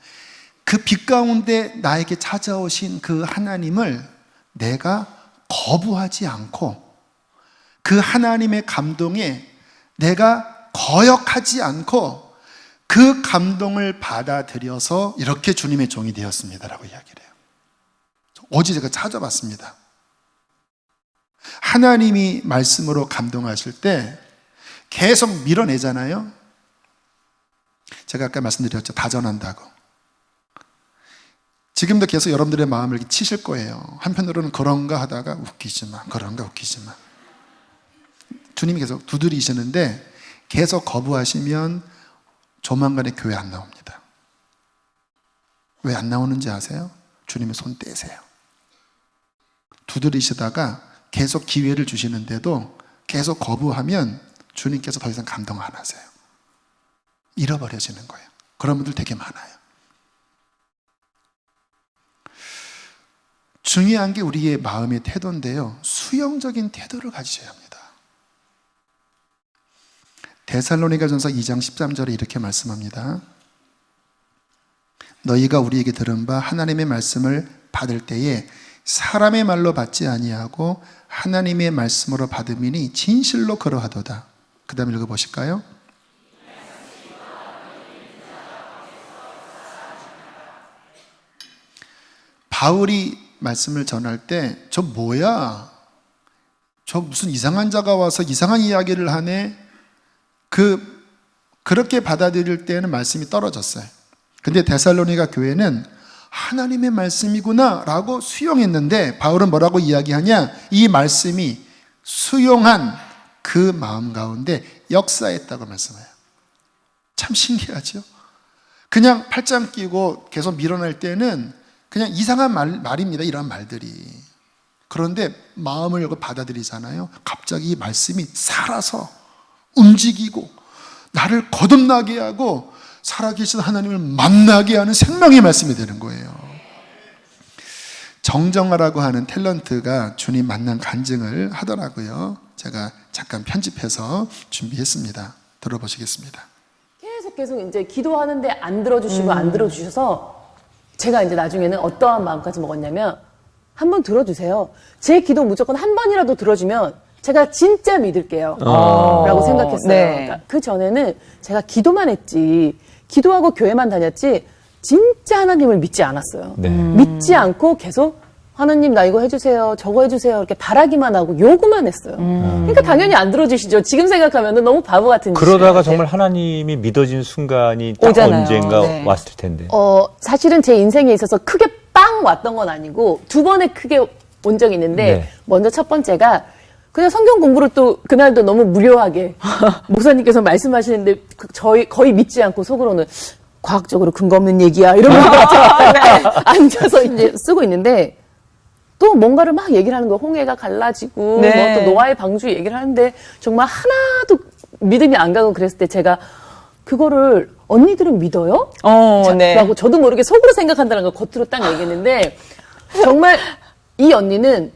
그 빛 가운데 나에게 찾아오신 그 하나님을 내가 거부하지 않고 그 하나님의 감동에 내가 거역하지 않고 그 감동을 받아들여서 이렇게 주님의 종이 되었습니다라고 이야기를 해요. 어제 제가 찾아봤습니다. 하나님이 말씀으로 감동하실 때 계속 밀어내잖아요. 제가 아까 말씀드렸죠. 다전한다고. 지금도 계속 여러분들의 마음을 치실 거예요. 한편으로는 그런가 하다가 웃기지 마, 그런가 웃기지 마. 주님이 계속 두드리시는데 계속 거부하시면 조만간에 교회 안 나옵니다. 왜 안 나오는지 아세요? 주님의 손 떼세요. 두드리시다가 계속 기회를 주시는데도 계속 거부하면 주님께서 더 이상 감동 안 하세요. 잃어버려지는 거예요. 그런 분들 되게 많아요. 중요한 게 우리의 마음의 태도인데요. 수용적인 태도를 가지셔야 합니다. 데살로니가전서 2장 13절에 이렇게 말씀합니다. 너희가 우리에게 들은 바 하나님의 말씀을 받을 때에 사람의 말로 받지 아니하고 하나님의 말씀으로 받음이니 진실로 그러하도다. 그 다음 읽어보실까요? 바울이 말씀을 전할 때 저 뭐야? 저 무슨 이상한 자가 와서 이상한 이야기를 하네? 그렇게 받아들일 때는 말씀이 떨어졌어요. 근데 데살로니가 교회는 하나님의 말씀이구나 라고 수용했는데 바울은 뭐라고 이야기하냐? 이 말씀이 수용한 그 마음 가운데 역사했다고 말씀해요. 참 신기하죠? 그냥 팔짱 끼고 계속 밀어낼 때는 그냥 이상한 말입니다. 이런 말들이. 그런데 마음을 열고 받아들이잖아요. 갑자기 이 말씀이 살아서 움직이고 나를 거듭나게 하고 살아계신 하나님을 만나게 하는 생명의 말씀이 되는 거예요. 정정하라고 하는 탤런트가 주님 만난 간증을 하더라고요. 제가 잠깐 편집해서 준비했습니다. 들어보시겠습니다. 계속 이제 기도하는데 안 들어주시고 안 들어주셔서 제가 이제 나중에는 어떠한 마음까지 먹었냐면 한번 들어주세요. 제 기도 무조건 한 번이라도 들어주면 제가 진짜 믿을게요. 라고 생각했어요. 네. 그러니까 그 전에는 제가 기도만 했지, 기도하고 교회만 다녔지, 진짜 하나님을 믿지 않았어요. 네. 믿지 않고 계속 하나님 나 이거 해주세요, 저거 해주세요 이렇게 바라기만 하고 요구만 했어요. 그러니까 당연히 안 들어주시죠. 지금 생각하면 너무 바보 같은 그러다가 짓이에요. 정말 하나님이 믿어진 순간이 딱 오잖아요. 언젠가 네. 왔을 텐데. 사실은 제 인생에 있어서 크게 빵 왔던 건 아니고 두 번에 크게 온 적이 있는데 네. 먼저 첫 번째가 그냥 성경 공부를 또 그날도 너무 무료하게 목사님께서 말씀하시는데 거의 믿지 않고 속으로는 과학적으로 근거 없는 얘기야 이러면서 앉아서 이제 쓰고 있는데 또 뭔가를 막 얘기를 하는 거예요. 홍해가 갈라지고 네. 뭐 또 노아의 방주 얘기를 하는데 정말 하나도 믿음이 안 가고 그랬을 때 제가 그거를 언니들은 믿어요? 네. 라고 저도 모르게 속으로 생각한다는 걸 겉으로 딱 얘기했는데 정말 이 언니는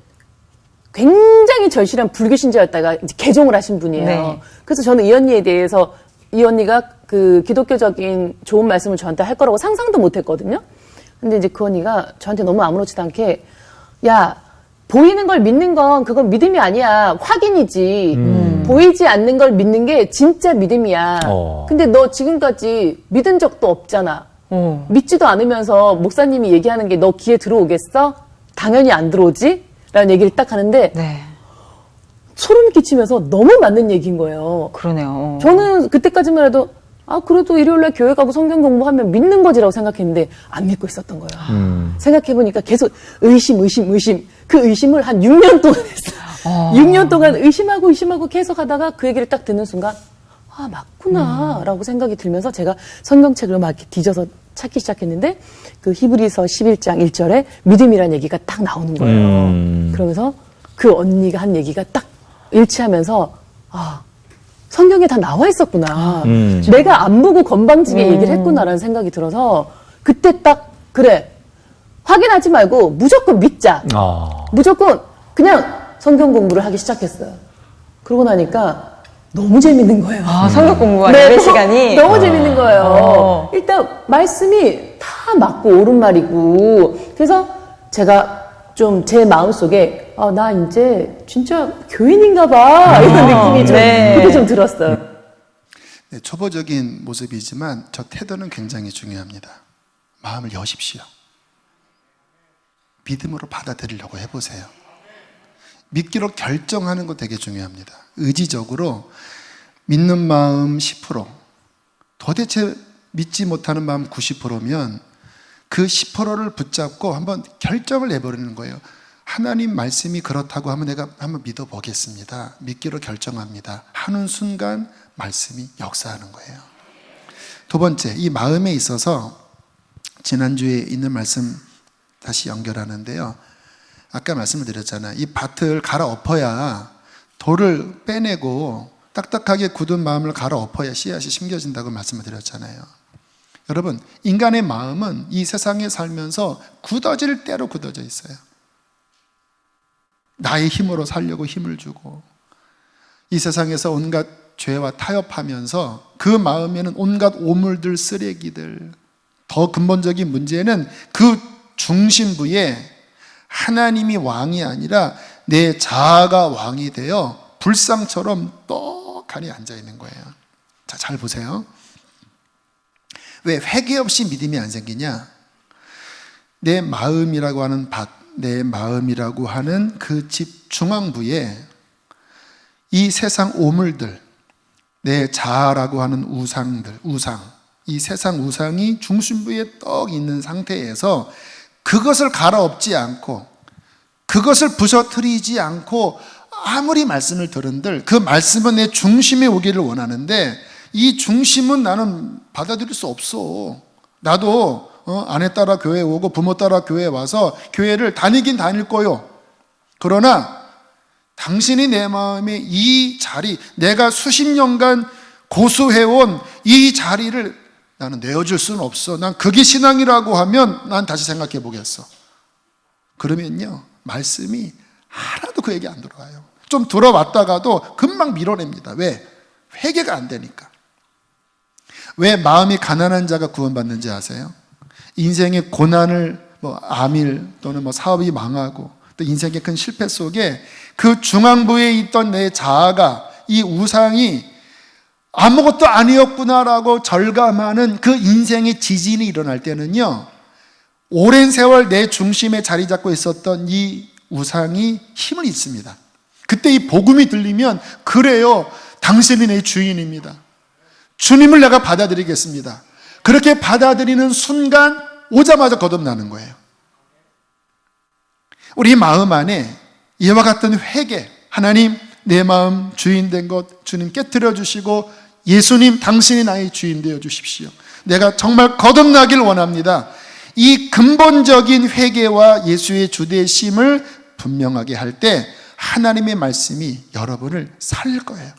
굉장히 절실한 불교 신자였다가 이제 개종을 하신 분이에요. 네. 그래서 저는 이 언니에 대해서 이 언니가 그 기독교적인 좋은 말씀을 저한테 할 거라고 상상도 못 했거든요. 근데 이제 그 언니가 저한테 너무 아무렇지도 않게 야, 보이는 걸 믿는 건 그건 믿음이 아니야. 확인이지. 보이지 않는 걸 믿는 게 진짜 믿음이야. 근데 너 지금까지 믿은 적도 없잖아. 믿지도 않으면서 목사님이 얘기하는 게 너 귀에 들어오겠어? 당연히 안 들어오지? 라는 얘기를 딱 하는데 네. 소름이 끼치면서 너무 맞는 얘기인 거예요. 그러네요. 저는 그때까지만 해도 그래도 일요일날 교회 가고 성경 공부하면 믿는 거지라고 생각했는데 안 믿고 있었던 거예요. 생각해보니까 계속 의심. 그 의심을 한 6년 동안 했어요. 6년 동안 의심하고 계속 하다가 그 얘기를 딱 듣는 순간 맞구나 라고 생각이 들면서 제가 성경책을 막 이렇게 뒤져서 찾기 시작했는데 그 히브리서 11장 1절에 믿음이라는 얘기가 딱 나오는 거예요. 그러면서 그 언니가 한 얘기가 딱 일치하면서 성경에 다 나와 있었구나. 내가 안 보고 건방지게 얘기를 했구나라는 생각이 들어서 그때 딱 그래 확인하지 말고 무조건 믿자. 무조건 그냥 성경 공부를 하기 시작했어요. 그러고 나니까 너무 재밌는 거예요. 성경 공부하는 예배 시간이 너무 재밌는 거예요. 일단 말씀이 다 맞고 옳은 말이고 그래서 제가 좀 제 마음속에 나 이제 진짜 교인인가 봐 이런 느낌이 좀 그렇게 좀 들었어요. 네, 초보적인 모습이지만 저 태도는 굉장히 중요합니다. 마음을 여십시오. 믿음으로 받아들이려고 해보세요. 믿기로 결정하는 거 되게 중요합니다. 의지적으로 믿는 마음 10%, 도대체 믿지 못하는 마음 90%면 그 10%를 붙잡고 한번 결정을 내버리는 거예요. 하나님 말씀이 그렇다고 하면 내가 한번 믿어보겠습니다. 믿기로 결정합니다. 하는 순간 말씀이 역사하는 거예요. 두 번째, 이 마음에 있어서 지난주에 있는 말씀 다시 연결하는데요. 아까 말씀을 드렸잖아요. 이 밭을 갈아엎어야 돌을 빼내고 딱딱하게 굳은 마음을 갈아엎어야 씨앗이 심겨진다고 말씀을 드렸잖아요. 여러분, 인간의 마음은 이 세상에 살면서 굳어질 대로 굳어져 있어요. 나의 힘으로 살려고 힘을 주고 이 세상에서 온갖 죄와 타협하면서 그 마음에는 온갖 오물들, 쓰레기들, 더 근본적인 문제는 그 중심부에 하나님이 왕이 아니라 내 자아가 왕이 되어 불상처럼 떡하니 앉아 있는 거예요. 자, 잘 보세요. 왜 회개 없이 믿음이 안 생기냐? 내 마음이라고 하는 밭, 내 마음이라고 하는 그 집 중앙부에 이 세상 오물들, 내 자아라고 하는 우상들, 이 세상 우상이 중심부에 떡 있는 상태에서 그것을 갈아엎지 않고 그것을 부서뜨리지 않고 아무리 말씀을 들은들 그 말씀은 내 중심에 오기를 원하는데 이 중심은 나는 받아들일 수 없어. 나도 아내 따라 교회에 오고 부모 따라 교회에 와서 교회를 다니긴 다닐 거요. 그러나 당신이 내 마음에 이 자리, 내가 수십 년간 고수해온 이 자리를 나는 내어줄 수는 없어. 난 그게 신앙이라고 하면 난 다시 생각해 보겠어. 그러면요, 말씀이 하나도 그 얘기 안 들어와요. 좀 들어왔다가도 금방 밀어냅니다. 왜? 회개가 안 되니까. 왜 마음이 가난한 자가 구원받는지 아세요? 인생의 고난을 암일 또는 사업이 망하고 또 인생의 큰 실패 속에 그 중앙부에 있던 내 자아가, 이 우상이 아무것도 아니었구나라고 절감하는 그 인생의 지진이 일어날 때는요, 오랜 세월 내 중심에 자리 잡고 있었던 이 우상이 힘을 잃습니다. 그때 이 복음이 들리면, 그래요, 당신이 내 주인입니다, 주님을 내가 받아들이겠습니다, 그렇게 받아들이는 순간 오자마자 거듭나는 거예요. 우리 마음 안에 이와 같은 회개, 하나님 내 마음 주인 된 것 주님 깨트려 주시고, 예수님 당신이 나의 주인 되어 주십시오, 내가 정말 거듭나길 원합니다, 이 근본적인 회개와 예수의 주되심을 분명하게 할 때 하나님의 말씀이 여러분을 살릴 거예요.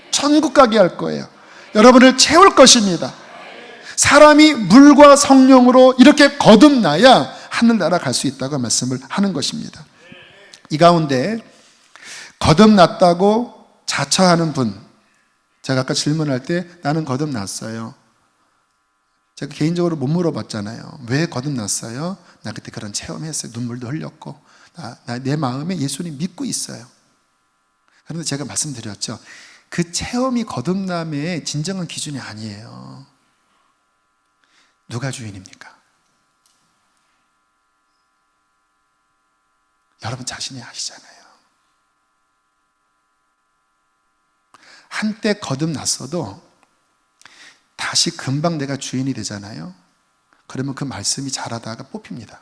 천국 가게 할 거예요. 여러분을 채울 것입니다. 사람이 물과 성령으로 이렇게 거듭나야 하늘나라 갈 수 있다고 말씀을 하는 것입니다. 이 가운데 거듭났다고 자처하는 분, 제가 아까 질문할 때 나는 거듭났어요, 제가 개인적으로 못 물어봤잖아요. 왜 거듭났어요? 나 그때 그런 체험했어요. 눈물도 흘렸고 내 마음에 예수님 믿고 있어요. 그런데 제가 말씀드렸죠, 그 체험이 거듭남의 진정한 기준이 아니에요. 누가 주인입니까? 여러분 자신이 아시잖아요. 한때 거듭났어도 다시 금방 내가 주인이 되잖아요. 그러면 그 말씀이 자라다가 뽑힙니다.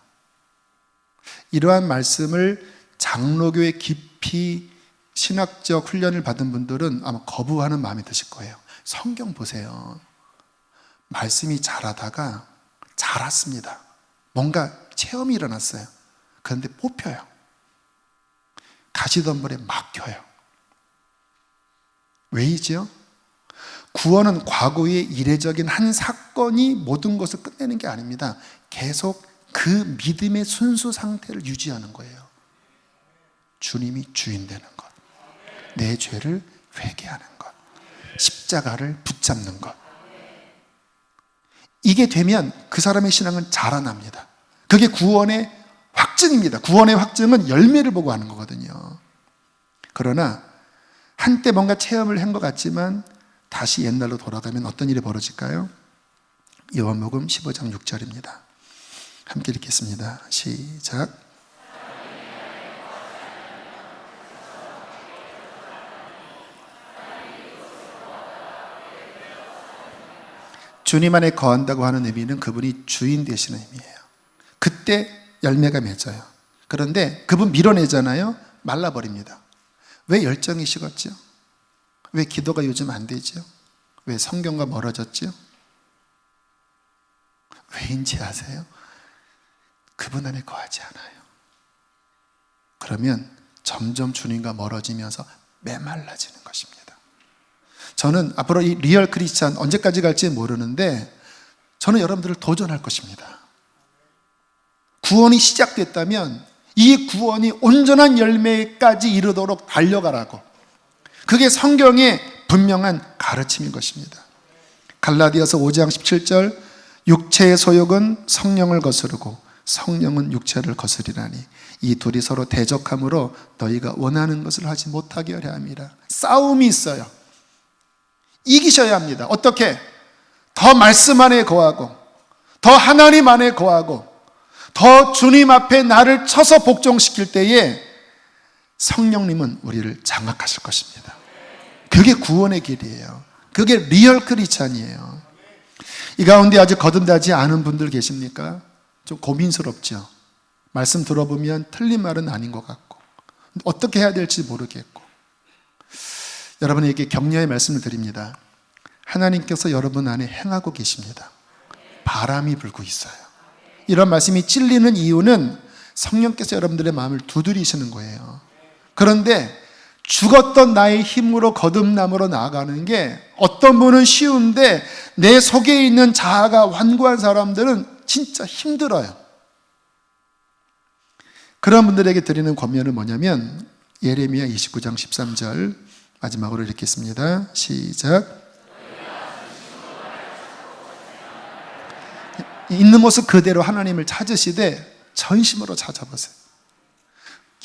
이러한 말씀을 장로교에 깊이 신학적 훈련을 받은 분들은 아마 거부하는 마음이 드실 거예요. 성경 보세요. 말씀이 자라다가 자랐습니다. 뭔가 체험이 일어났어요. 그런데 뽑혀요. 가시덤불에 막혀요. 왜이죠? 구원은 과거의 이례적인 한 사건이 모든 것을 끝내는 게 아닙니다. 계속 그 믿음의 순수 상태를 유지하는 거예요. 주님이 주인 되는 것, 내 죄를 회개하는 것, 십자가를 붙잡는 것, 이게 되면 그 사람의 신앙은 자라납니다. 그게 구원의 확증입니다. 구원의 확증은 열매를 보고 하는 거거든요. 그러나 한때 뭔가 체험을 한 것 같지만 다시 옛날로 돌아가면 어떤 일이 벌어질까요? 요한복음 15장 6절입니다. 함께 읽겠습니다. 시작. 주님 안에 거한다고 하는 의미는 그분이 주인 되시는 의미예요. 그때 열매가 맺어요. 그런데 그분 밀어내잖아요. 말라버립니다. 왜 열정이 식었죠? 왜 기도가 요즘 안 되죠? 왜 성경과 멀어졌죠? 왜인지 아세요? 그분 안에 거하지 않아요. 그러면 점점 주님과 멀어지면서 메말라지는 것입니다. 저는 앞으로 이 리얼 크리스찬 언제까지 갈지는 모르는데 저는 여러분들을 도전할 것입니다. 구원이 시작됐다면 이 구원이 온전한 열매까지 이르도록 달려가라고. 그게 성경의 분명한 가르침인 것입니다. 갈라디아서 5장 17절, 육체의 소욕은 성령을 거스르고 성령은 육체를 거스리라니 이 둘이 서로 대적함으로 너희가 원하는 것을 하지 못하게 하려 함이라. 싸움이 있어요. 이기셔야 합니다. 어떻게? 더 말씀 안에 거하고 더 하나님 안에 거하고 더 주님 앞에 나를 쳐서 복종시킬 때에 성령님은 우리를 장악하실 것입니다. 그게 구원의 길이에요. 그게 리얼 크리스찬이에요. 이 가운데 아직 거듭나지 않은 분들 계십니까? 좀 고민스럽죠. 말씀 들어보면 틀린 말은 아닌 것 같고 어떻게 해야 될지 모르겠고 여러분에게 격려의 말씀을 드립니다. 하나님께서 여러분 안에 행하고 계십니다. 바람이 불고 있어요. 이런 말씀이 찔리는 이유는 성령께서 여러분들의 마음을 두드리시는 거예요. 그런데 죽었던 나의 힘으로 거듭남으로 나아가는 게 어떤 분은 쉬운데 내 속에 있는 자아가 완고한 사람들은 진짜 힘들어요. 그런 분들에게 드리는 권면은 뭐냐면 예레미야 29장 13절 마지막으로 읽겠습니다. 시작. 있는 모습 그대로 하나님을 찾으시되 전심으로 찾아보세요.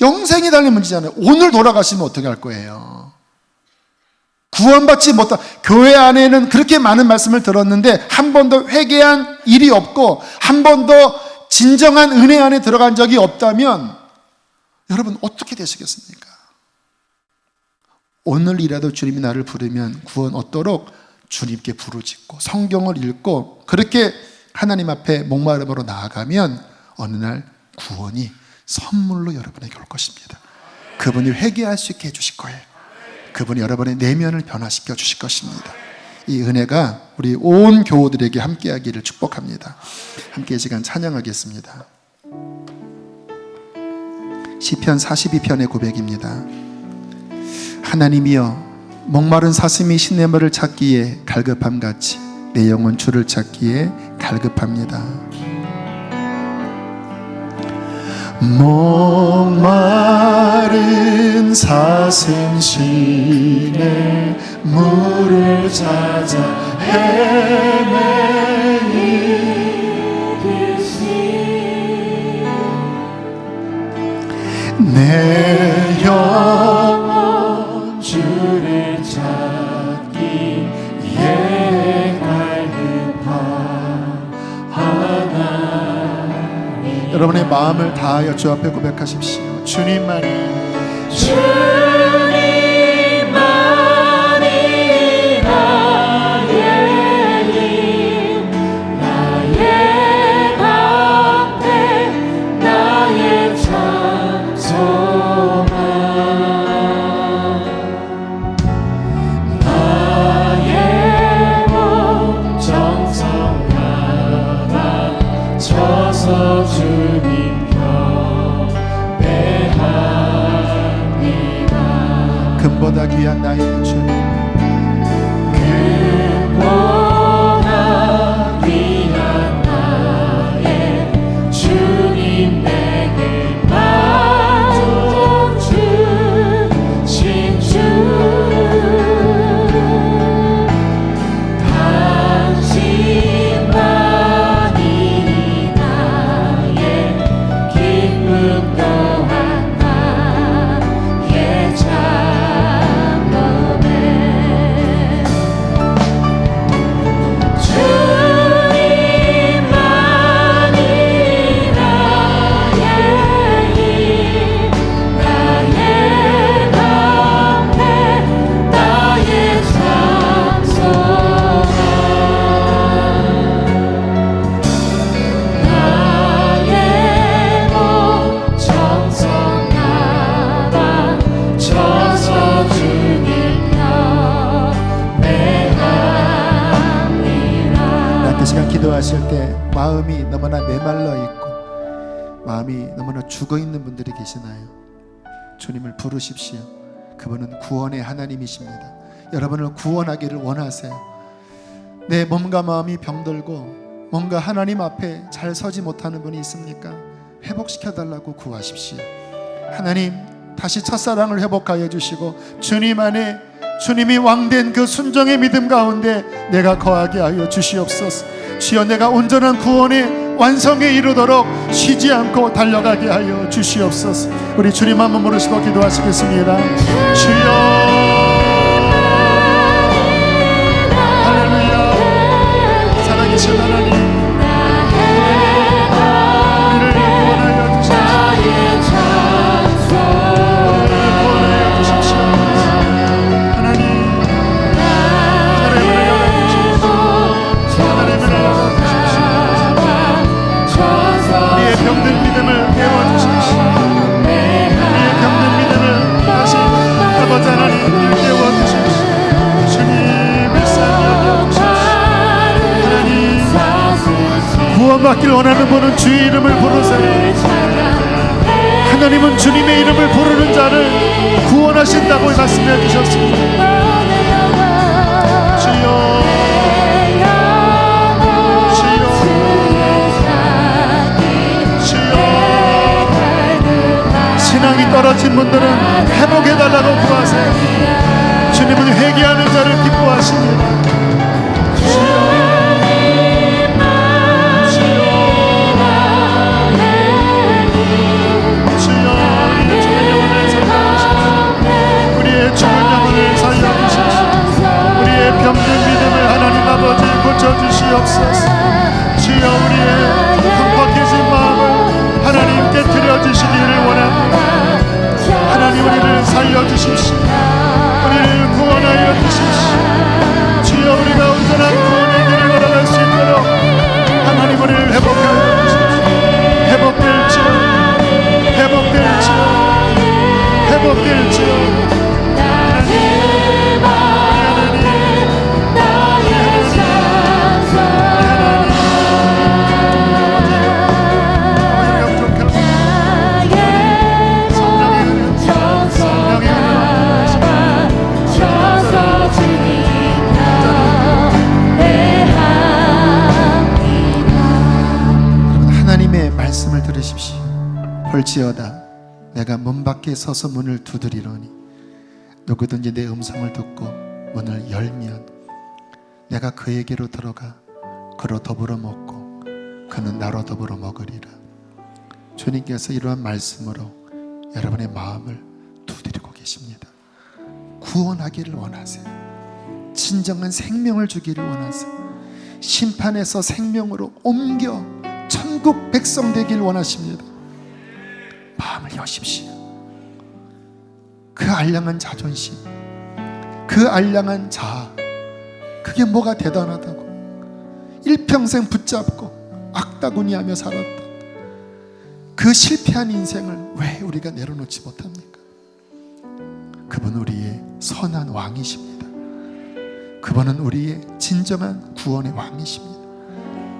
영생이 달린 문제잖아요. 오늘 돌아가시면 어떻게 할 거예요? 구원받지 못한 교회 안에는 그렇게 많은 말씀을 들었는데 한 번도 회개한 일이 없고 한 번도 진정한 은혜 안에 들어간 적이 없다면 여러분 어떻게 되시겠습니까? 오늘이라도 주님이 나를 부르면 구원 얻도록 주님께 부르짖고 성경을 읽고 그렇게 하나님 앞에 목마름으로 나아가면 어느 날 구원이 선물로 여러분에게 올 것입니다. 그분이 회개할 수 있게 해주실 거예요. 그분이 여러분의 내면을 변화시켜 주실 것입니다. 이 은혜가 우리 온 교우들에게 함께하기를 축복합니다. 함께 이 시간 찬양하겠습니다. 시편 42편의 고백입니다. 하나님이여 목마른 사슴이 시냇물을 찾기에 갈급함같이 내 영혼 주를 찾기에 갈급합니다. 목마른 사슴 시냇물을 찾아 헤매이듯이 내 영혼 주를 찾기에 갈급하나. 여러분의 마음을 다하여 주 앞에 고백하십시오. 주님만이 나의 힘, 나의 방패, 나의 참 소망, 나의 몸 정성 하나 쳐서 주님 격배합니다. 금보다 귀한 나의 주님, 금보다 귀한 나의 주님, 내게 만족 주신 주, 당신만이 나의 기쁨 또한 나의 잠깐에 주님만이 나의 힘, 나의 방패, 나의 참 소망, 나의 몸 정성 하나 쳐서 주님 격배합니다. 그 시간 기도하실 때 마음이 너무나 메말라 있고 마음이 너무나 죽어 있는 분들이 계시나요? 주님을 부르십시오. 그분은 구원의 하나님이십니다. 여러분을 구원하기를 원하세요. 내 몸과 마음이 병들고 뭔가 하나님 앞에 잘 서지 못하는 분이 있습니까? 회복시켜 달라고 구하십시오. 하나님, 다시 첫사랑을 회복하여 주시고 주님 안에 주님이 왕된 그 순종의 믿음 가운데 내가 거하게 하여 주시옵소서. 주여 내가 온전한 구원의 완성에 이르도록 쉬지 않고 달려가게 하여 주시옵소서. 우리 주님 한번 부르시고 기도하시겠습니다. 주여 할렐루야. 살아계신 하나님, 우리를 구원하여 주십시오. 우리를 구원하여 주십시오. 하나님, 하나님을 열어주십시오. 하나님을 열어주십시오. 우리의 병든 믿음을 깨워주십시오. 우리의 병든 믿음을 다시 아버지 하나님 깨워주십시오. 주님을 살려주십시오. 하나님, 구원받길 원하는 분은 주의 이름을 부르세요. 하나님은 주님의 이름을 부르는 자를 구원하신다고 말씀해 주셨습니다. 주여, 주여, 주여. 신앙이 떨어진 분들은 회복해달라고 구하세요. 주님은 회개하는 자를 기뻐하십니다. 주여, 죽은 영혼을 살려주십시오. 우리의 병든 믿음을 하나님 아버지 고쳐주시옵소서. 주여, 우리의 흠뻑해진 마음을 하나님 깨트려 주시기를 원합니다. 하나님, 우리를 살려주십시오. 우리를 구원하여 주십시오. 주여, 우리가 온전한 구원의 길을 걸어갈 수 있도록 하나님 우리를 회복하여 주십시오. 회복될지어, 회복될지어, 회복될지어. 하나님의 말씀을 들으십시오. 볼지어다 내가 문 밖에 서서 문을 두드리노니 누구든지 내 음성을 듣고 문을 열면 내가 그에게로 들어가 그로 더불어 먹고 그는 나로 더불어 먹으리라. 주님께서 이러한 말씀으로 여러분의 마음을 두드리고 계십니다. 구원하기를 원하세요. 진정한 생명을 주기를 원하세요. 심판에서 생명으로 옮겨 천국 백성 되길 원하십니다. 마음을 여십시오. 그 알량한 자존심, 그 알량한 자아, 그게 뭐가 대단하다고 일평생 붙잡고 악다구니하며 살았던 그 실패한 인생을 왜 우리가 내려놓지 못합니까? 그분은 우리의 선한 왕이십니다. 그분은 우리의 진정한 구원의 왕이십니다.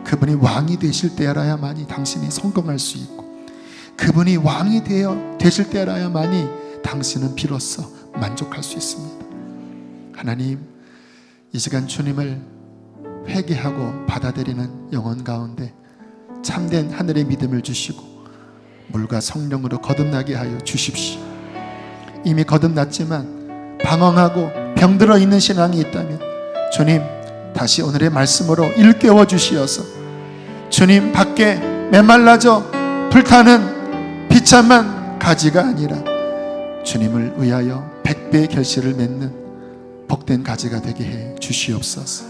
그분이 왕이 되실 때라야만이 당신이 성공할 수 있고, 그분이 왕이 되실 때라야만이 당신은 비로소 만족할 수 있습니다. 하나님, 이 시간 주님을 회개하고 받아들이는 영혼 가운데 참된 하늘의 믿음을 주시고 물과 성령으로 거듭나게 하여 주십시오. 이미 거듭났지만 방황하고 병들어 있는 신앙이 있다면 주님, 다시 오늘의 말씀으로 일깨워 주시어서 주님, 밖에 메말라져 불타는 비참한 가지가 아니라 주님을 위하여 100배의 결실을 맺는 복된 가지가 되게 해 주시옵소서.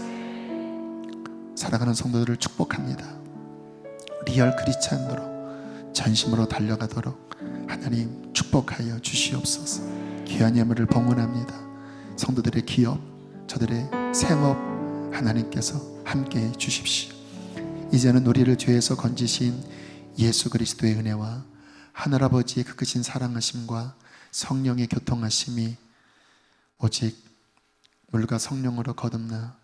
사랑하는 성도들을 축복합니다. 리얼 크리스찬으로 전심으로 달려가도록 하나님 축복하여 주시옵소서. 귀한 예물을 봉헌합니다. 성도들의 기업, 저들의 생업 하나님께서 함께해 주십시오. 이제는 우리를 죄에서 건지신 예수 그리스도의 은혜와 하늘아버지의 그 크신 사랑하심과 성령의 교통하심이 오직 물과 성령으로 거듭나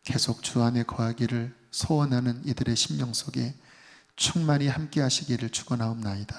계속 주 안에 거하기를 소원하는 이들의 심령 속에 충만히 함께 하시기를 축원하옵나이다.